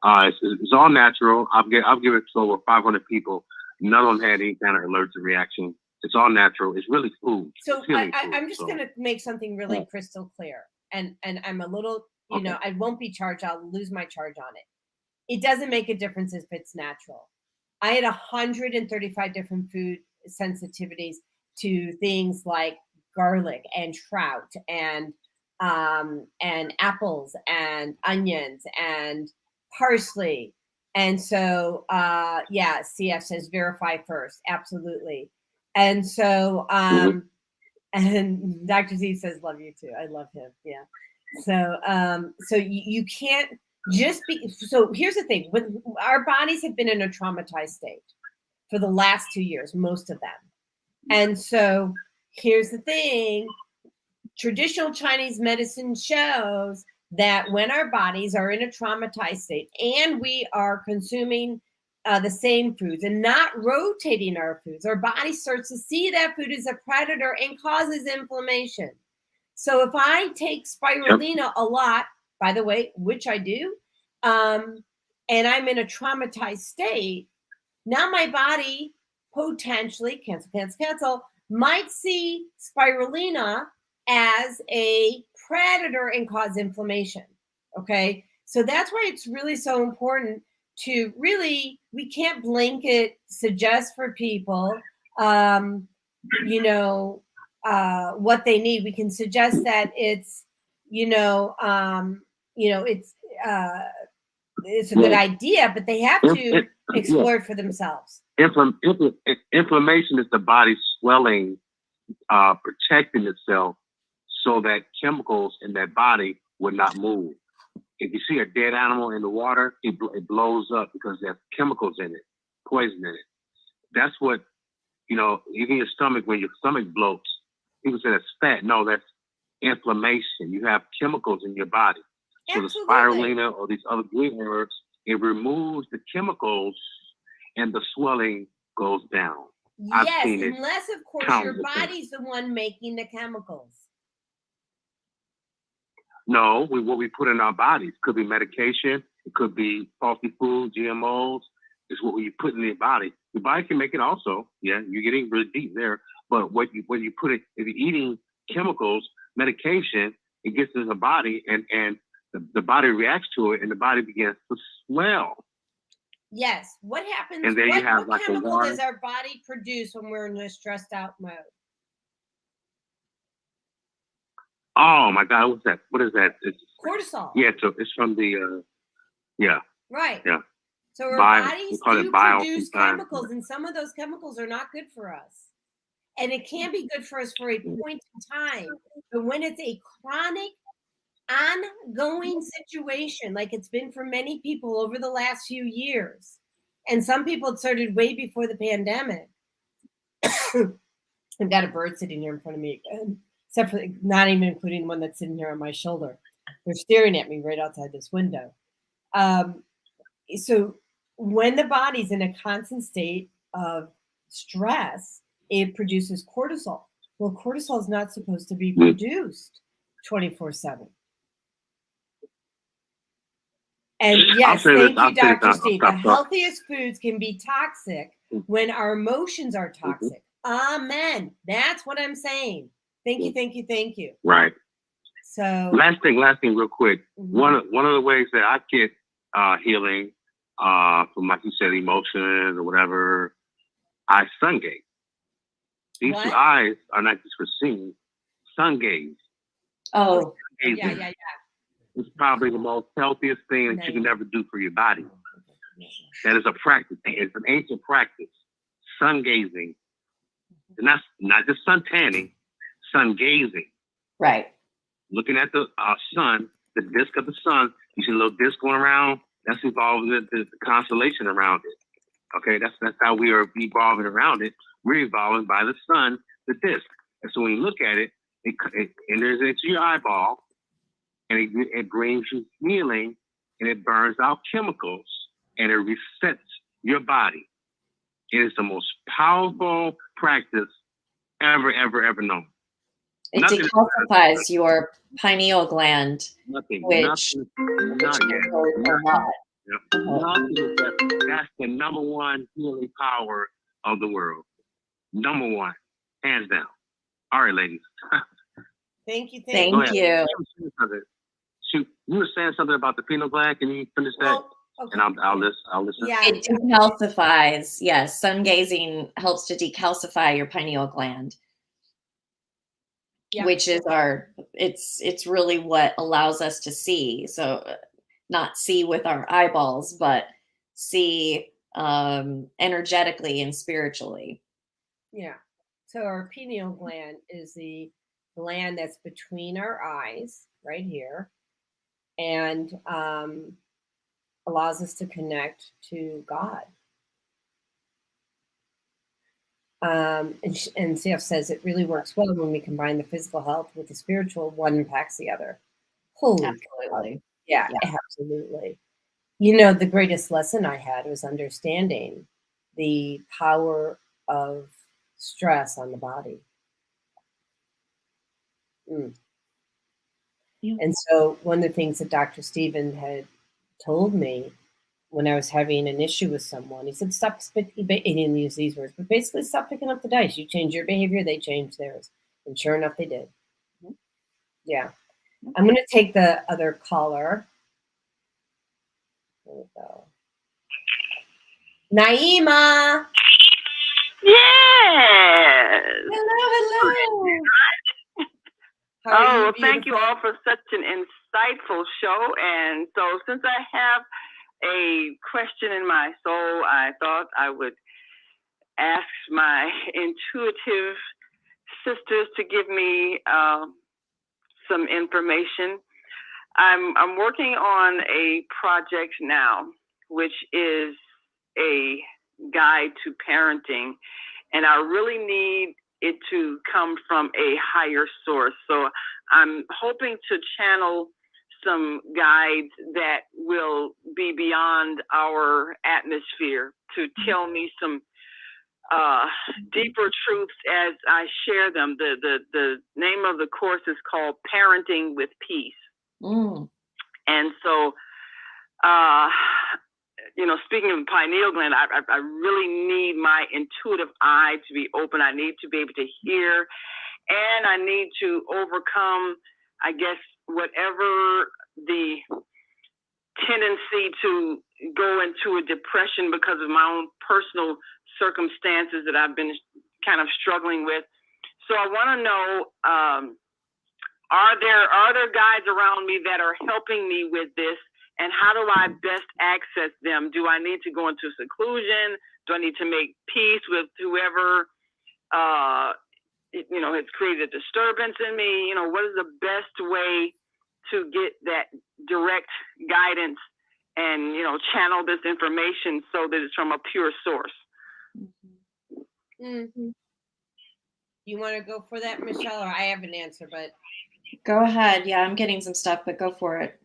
It's all natural. I'll give it to over 500 people. None of them had any kind of allergic reaction. It's all natural. It's really food. So I'm just going to make something really crystal clear. And I'm a little, I won't be charged. I'll lose my charge on it. It doesn't make a difference if it's natural. I had 135 different food sensitivities to things like garlic and trout and apples and onions and parsley. And so, CF says verify first. Absolutely. And so, and Dr. Z says, love you too. I love him. Yeah. So you can't just be, so here's the thing. When our bodies have been in a traumatized state for the last 2 years, most of them. And so here's the thing. Traditional Chinese medicine shows that when our bodies are in a traumatized state and we are consuming the same foods and not rotating our foods, our body starts to see that food as a predator and causes inflammation. So if I take spirulina a lot, by the way, which I do, and I'm in a traumatized state, now my body potentially, cancel, might see spirulina as a predator and cause inflammation. Okay. So that's why it's really so important to really, we can't blanket suggest for people, what they need. We can suggest that it's, it's a good idea, but they have to explore it for themselves. Inflammation is the body swelling, protecting itself so that chemicals in that body would not move. If you see a dead animal in the water, it blows up because there's chemicals in it, poison in it. That's what, even your stomach, when your stomach bloats, people say that's fat. No, that's inflammation. You have chemicals in your body. So the spirulina or these other green herbs, it removes the chemicals and the swelling goes down. I've Yes, seen it unless, of course, your countless times. body's the one making the chemicals. No, what we put in our bodies could be medication. It could be faulty food, GMOs. It's what you put in your body. Your body can make it also. Yeah, you're getting really deep there. But when you put it, if you're eating chemicals, medication, it gets in the body and the body reacts to it and the body begins to swell. Yes. What happens? And then you have what like chemical does our body produce when we're in a stressed out mode? Oh my God, what's that? What is that? It's cortisol. Yeah, so it's from the yeah. Right. Yeah. So our bodies do produce chemicals, and some of those chemicals are not good for us. And it can be good for us for a point in time. But when it's a chronic, ongoing situation, like it's been for many people over the last few years, and some people it started way before the pandemic. I've got a bird sitting here in front of me again, except for not even including the one that's sitting here on my shoulder. They're staring at me right outside this window. So when the body's in a constant state of stress, it produces cortisol. Well, cortisol is not supposed to be produced 24/7. And yes, thank you, Dr. Steve. The healthiest foods can be toxic when our emotions are toxic. Amen. That's what I'm saying. Thank you. Right. So last thing real quick. One of the ways that I get healing from, like you said, emotions or whatever, I sun gaze. These two eyes are not just for seeing. Sun gaze. Oh, yeah. It's probably the most healthiest thing that you can ever do for your body. That is a practice. It's an ancient practice. Sun gazing. And that's not just sun tanning, sun gazing. Right. Looking at the sun, the disk of the sun, you see a little disk going around. That's involving the constellation around it. Okay, that's how we are evolving around it. We're evolving by the sun, the disk. And so when you look at it, it enters into your eyeball, and it brings you healing, and it burns out chemicals, and it resets your body. It is the most powerful practice ever known. It detoxifies your pineal gland, which that's the number one healing power of the world. Number one, hands down. All right, ladies. Thank you. Shoot, you were saying something about the pineal gland. Can you finish that? Okay. And I'll listen. Yeah. It decalcifies. Yes, sun gazing helps to decalcify your pineal gland. Yep. Which is it's really what allows us to see. So not see with our eyeballs, but see energetically and spiritually. Yeah. So our pineal gland is the gland that's between our eyes, right here, and allows us to connect to God. And CF says it really works well when we combine the physical health with the spiritual. One impacts the other. Holy absolutely. Yeah, absolutely. You know, the greatest lesson I had was understanding the power of stress on the body. And so one of the things that Dr. Stephen had told me when I was having an issue with someone, he said, he didn't use these words, but basically stop picking up the dice. You change your behavior, they change theirs. And sure enough, they did. Yeah. I'm going to take the other caller. There we go. Naima. Yes. Hello. Well, thank you all for such an insightful show. And so since I have a question in my soul, I thought I would ask my intuitive sisters to give me some information. I'm working on a project now, which is a guide to parenting, and I really need it to come from a higher source. So I'm hoping to channel some guides that will be beyond our atmosphere to tell me some deeper truths as I share them. The name of the course is called Parenting with Peace. And so, speaking of pineal gland, I really need my intuitive eye to be open. I need to be able to hear, and I need to overcome, I guess, whatever the tendency to go into a depression because of my own personal circumstances that I've been kind of struggling with. So I want to know, are there guides around me that are helping me with this? And how do I best access them? Do I need to go into seclusion? Do I need to make peace with whoever, has created a disturbance in me? What is the best way to get that direct guidance and, channel this information so that it's from a pure source? Mm-hmm. You want to go for that, Michelle, or I have an answer, but go ahead. Yeah, I'm getting some stuff, but go for it.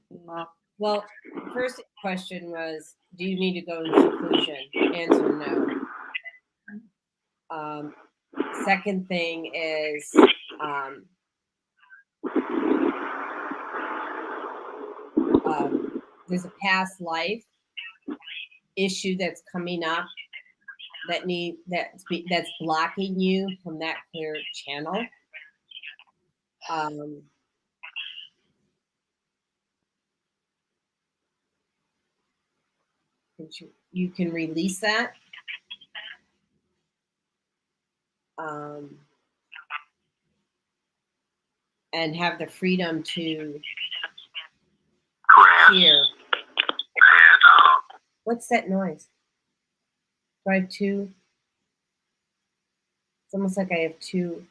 Well, first question was, do you need to go in seclusion? Answer no. Second thing is, there's a past life issue that's coming up that's blocking you from that clear channel. You can release that. And have the freedom to hear. What's that noise? Do I have two? It's almost like I have two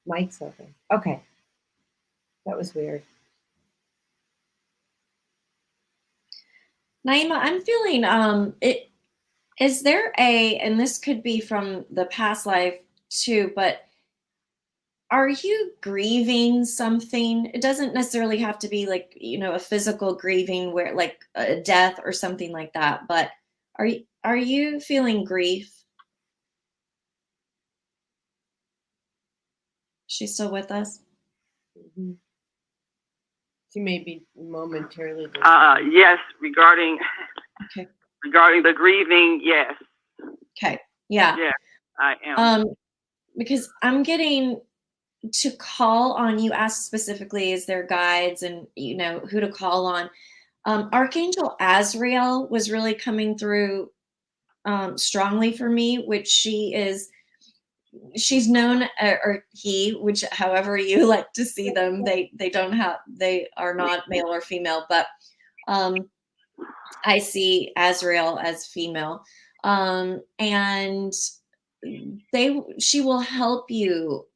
mics open. Okay. That was weird. Naima, I'm feeling is there and this could be from the past life too, but are you grieving something? It doesn't necessarily have to be like, a physical grieving where like a death or something like that, but are you feeling grief? She's still with us? Mm-hmm. She may be momentarily. Yes, regarding the grieving, yes. Okay. Yeah. Yeah, I am. Because I'm getting to call on you, ask specifically, is there guides and who to call on. Archangel Azrael was really coming through strongly for me, which she's known, or he, which however you like to see them, they are not male or female, but I see Azrael as female, and she will help you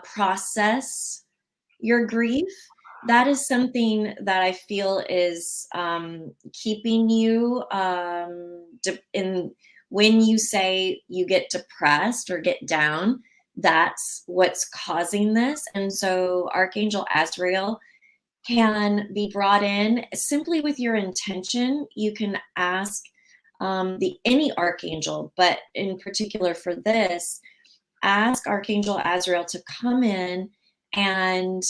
process your grief. That is something that I feel is keeping you when you say you get depressed or get down, that's what's causing this. And so Archangel Azrael can be brought in simply with your intention. You can ask any archangel, but in particular for this, ask Archangel Azrael to come in and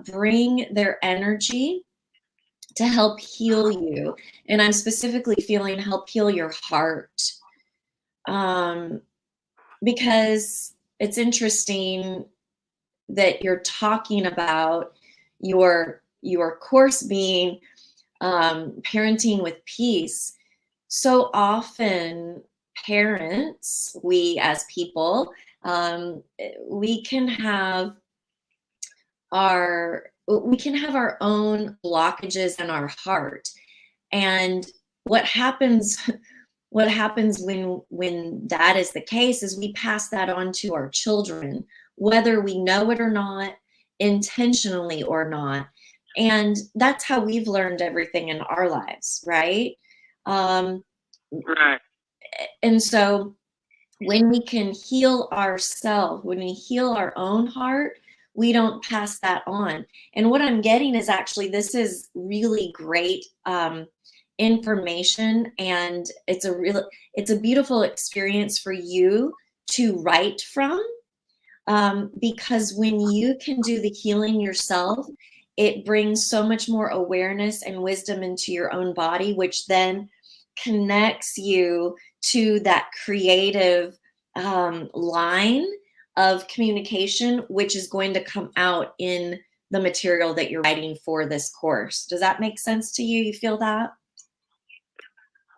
bring their energy to help heal you. And I'm specifically feeling help heal your heart. Because it's interesting that you're talking about your course being parenting with peace. So often parents, we as people, we can have our own blockages in our heart. And what happens when that is the case is we pass that on to our children, whether we know it or not, intentionally or not. And that's how we've learned everything in our lives, right? Right. And so when we can heal ourselves, when we heal our own heart, we don't pass that on. And what I'm getting is actually, this is really great information, and it's a beautiful experience for you to write from, because when you can do the healing yourself, it brings so much more awareness and wisdom into your own body, which then connects you to that creative line of communication, which is going to come out in the material that you're writing for this course. Does that make sense to you? You feel that?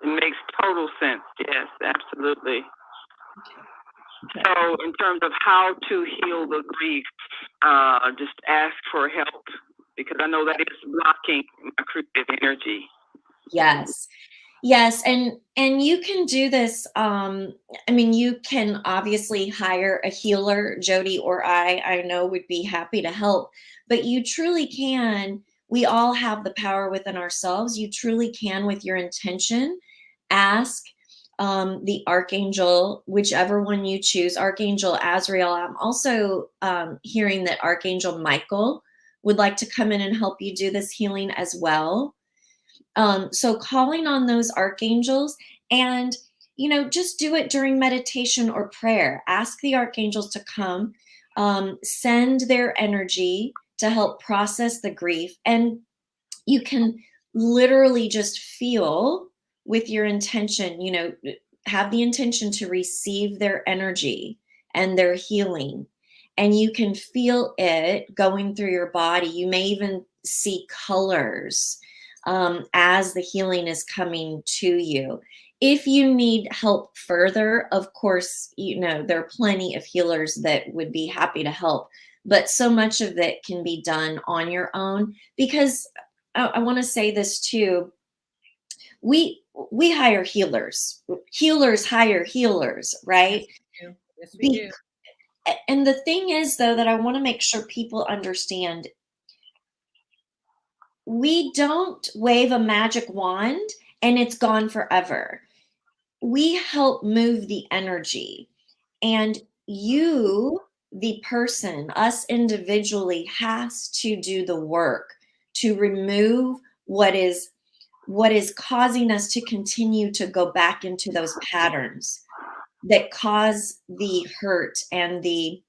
It makes total sense. Yes, absolutely. Okay. So in terms of how to heal the grief, just ask for help, because I know that it's blocking my creative energy. Yes. Yes, and you can do this. I mean, you can obviously hire a healer. Jodi or I know would be happy to help, but you truly can. We all have the power within ourselves. You truly can, with your intention, ask the archangel, whichever one you choose, Archangel Azrael. I'm also hearing that Archangel Michael would like to come in and help you do this healing as well. So calling on those archangels, and, just do it during meditation or prayer. Ask the archangels to come, send their energy to help process the grief. And you can literally just feel with your intention, have the intention to receive their energy and their healing. And you can feel it going through your body. You may even see colors as the healing is coming to you. If you need help further, of course, there are plenty of healers that would be happy to help, but so much of it can be done on your own, because I want to say this too. We hire healers. Healers hire healers, right? Yes, we do. And the thing is, though, that I want to make sure people understand, we don't wave a magic wand and it's gone forever. We help move the energy, and you, the person, us individually, has to do the work to remove what is causing us to continue to go back into those patterns that cause the hurt and the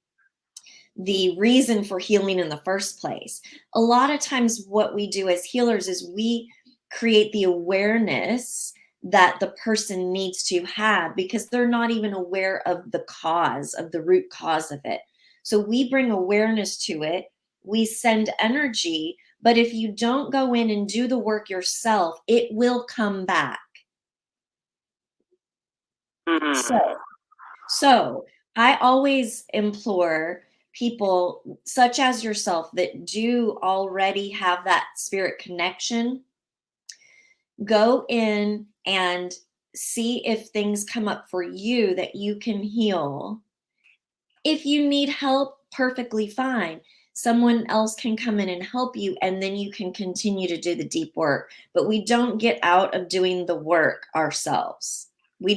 reason for healing in the first place. A lot of times what we do as healers is we create the awareness that the person needs to have, because they're not even aware of the cause, of the root cause of it. So we bring awareness to it. We send energy, but if you don't go in and do the work yourself, it will come back. So I always implore people such as yourself that do already have that spirit connection, go in and see if things come up for you that you can heal. If you need help, perfectly fine. Someone else can come in and help you, and then you can continue to do the deep work. But we don't get out of doing the work ourselves. We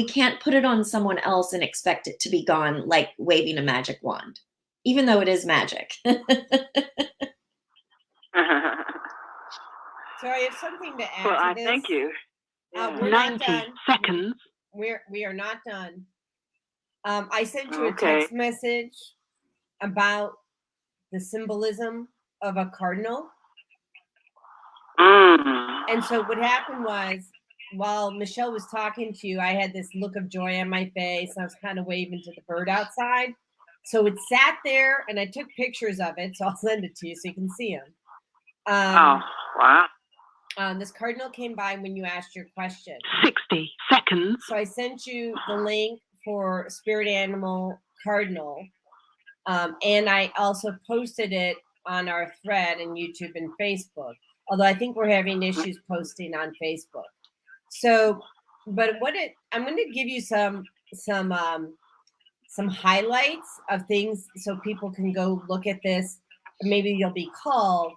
can't put it on someone else and expect it to be gone like waving a magic wand, even though it is magic. So I have something to add to this. Thank you. We're 90 seconds. We are not done. I sent you a text message about the symbolism of a cardinal. And so what happened was, while Michelle was talking to you, I had this look of joy on my face. I was kind of waving to the bird outside. So it sat there, and I took pictures of it. So I'll send it to you so you can see them. Oh, wow. This cardinal came by when you asked your question. 60 seconds. So I sent you the link for Spirit Animal Cardinal. And I also posted it on our thread in YouTube and Facebook. Although I think we're having issues posting on Facebook. So, but I'm going to give you some highlights of things so people can go look at this. Maybe you'll be called.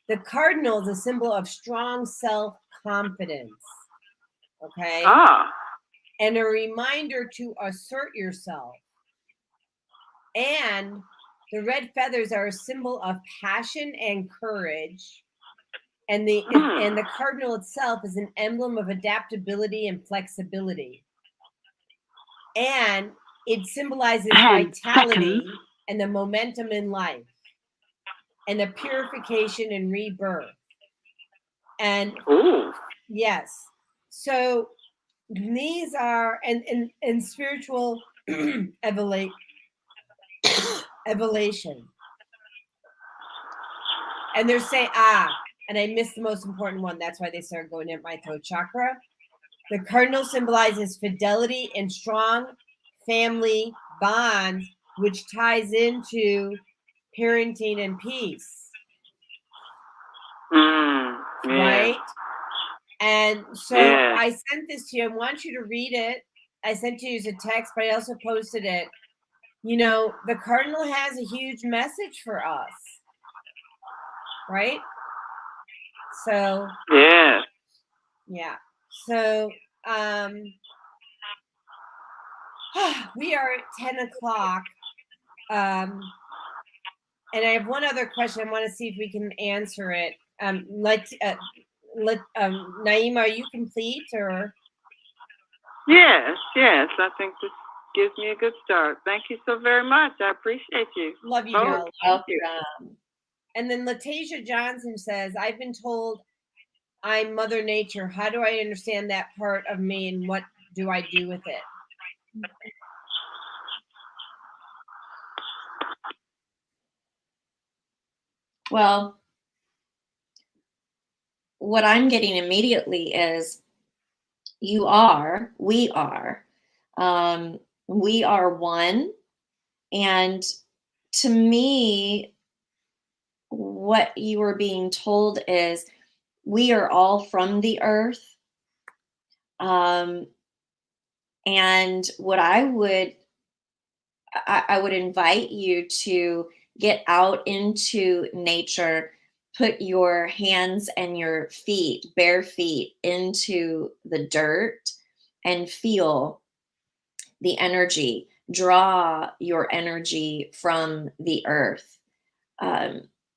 The cardinal is a symbol of strong self-confidence. Okay. And a reminder to assert yourself. And The red feathers are a symbol of passion and courage. And the cardinal itself is an emblem of adaptability and flexibility. And it symbolizes vitality and the momentum in life and the purification and rebirth. And yes, so these are and spiritual evolution. And they're saying, and I missed the most important one. That's why they started going at my throat chakra. The cardinal symbolizes fidelity and strong family bonds, which ties into parenting and peace. Right? And so I sent this to you. I want you to read it. I sent to you as a text, but I also posted it. You know, the cardinal has a huge message for us. Right? So yeah. So we are at 10 o'clock. And I have one other question. I want to see if we can answer it. Naima, are you complete or? Yes. I think this gives me a good start. Thank you so very much. I appreciate you. Love you, girl. And then Latasia Johnson says, I've been told I'm Mother Nature. How do I understand that part of me and what do I do with it? Well, what I'm getting immediately is we are one. And to me, what you are being told is we are all from the earth. And what I would invite you to get out into nature, put your hands and your feet, bare feet, into the dirt and feel the energy. Draw your energy from the earth.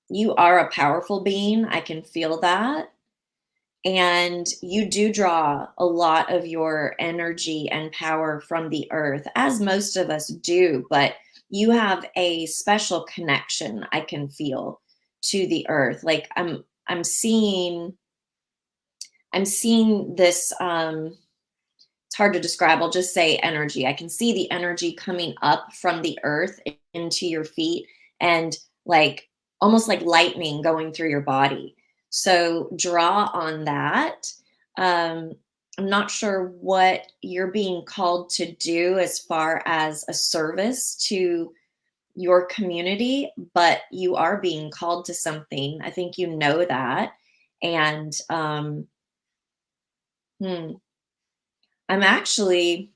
You are a powerful being. I can feel that. And you do draw a lot of your energy and power from the earth, as most of us do, but you have a special connection I can feel to the earth. Like I'm seeing this, it's hard to describe. I'll just say energy. I can see the energy coming up from the earth into your feet and like almost like lightning going through your body. So draw on that. I'm not sure what you're being called to do as far as a service to your community, but you are being called to something. I think you know that. And I'm actually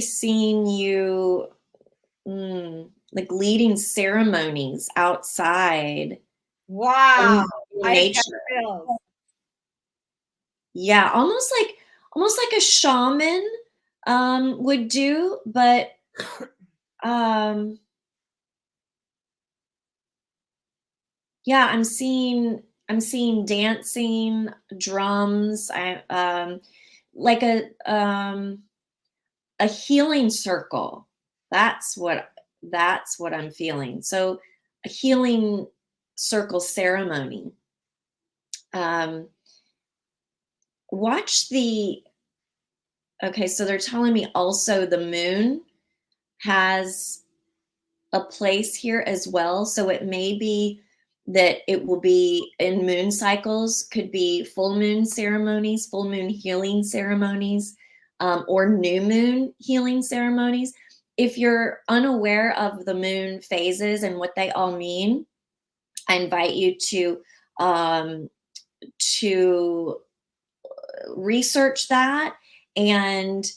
seeing you like leading ceremonies outside. Wow. Nature. Yeah, almost like a shaman would do, but yeah, I'm seeing dancing, drums, like a healing circle. That's what I'm feeling. So a healing circle ceremony. Watch okay, so they're telling me also the moon has a place here as well. So it may be that it will be in moon cycles, could be full moon ceremonies, full moon healing ceremonies, or new moon healing ceremonies. If you're unaware of the moon phases and what they all mean, I invite you to research that and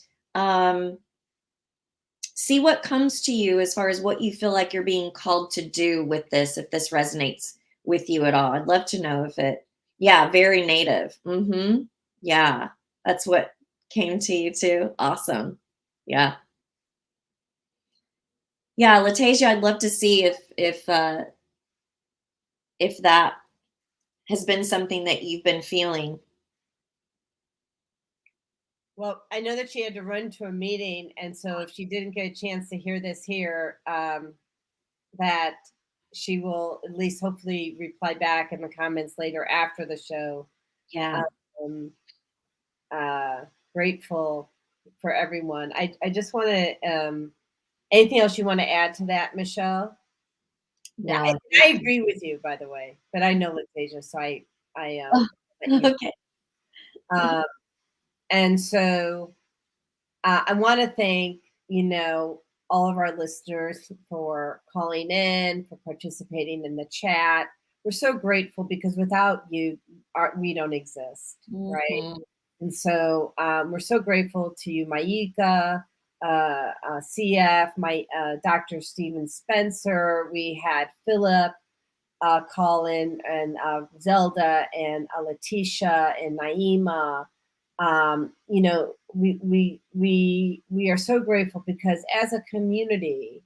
see what comes to you as far as what you feel like you're being called to do with this, if this resonates with you at all. I'd love to know if very native. Yeah, that's what came to you too. Awesome. Yeah. Yeah, Latasia, I'd love to see if that has been something that you've been feeling. Well, I know that she had to run to a meeting, and so if she didn't get a chance to hear this here, that she will at least hopefully reply back in the comments later after the show. Yeah. Grateful for everyone. I just want to, anything else you want to add to that, Michelle? No. I agree with you, by the way, but I know Latasia, so okay. And so I want to thank, all of our listeners for calling in, for participating in the chat. We're so grateful because without you, we don't exist, right? And so we're so grateful to you, Maika, CF, Dr. Stephen Spencer. We had Philip call in, and Zelda, and Letitia, and Naima. We are so grateful because as a community,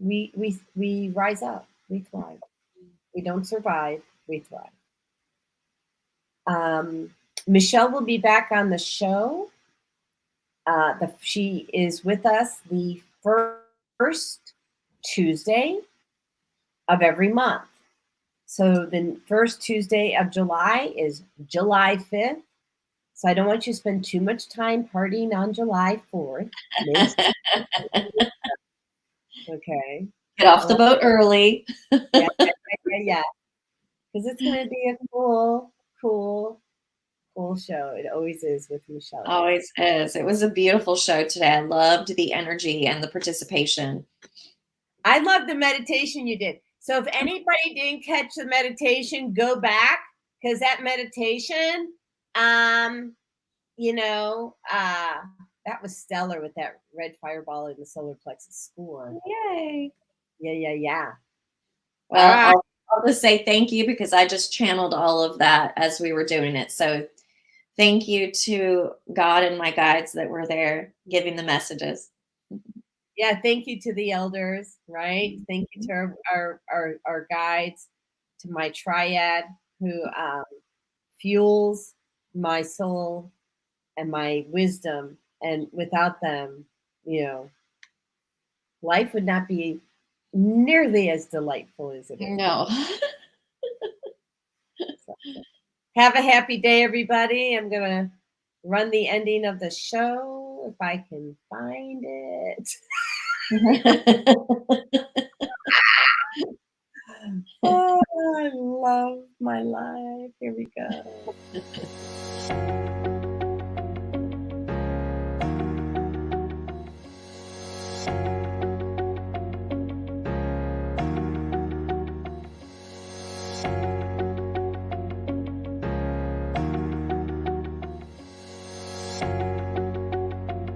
we rise up, we thrive. We don't survive, we thrive. Michelle will be back on the show. She is with us the first Tuesday of every month. So the first Tuesday of July is July 5th. So I don't want you to spend too much time partying on July 4th. Okay. Get off the boat early. Yeah. Because it's going to be a cool show. It always is with Michelle. Always is. It was a beautiful show today. I loved the energy and the participation. I love the meditation you did. So if anybody didn't catch the meditation, go back, because that meditation, that was stellar with that red fireball in the solar plexus score. Yay. Yeah. Well, I'll just say thank you because I just channeled all of that as we were doing it. So thank you to God and my guides that were there giving the messages. Yeah, thank you to the elders, right? Thank you to our guides, to my triad who fuels my soul and my wisdom. And without them, life would not be nearly as delightful as it is. No. So, have a happy day, everybody. I'm going to run the ending of the show if I can find it. Oh, I love my life. Here we go.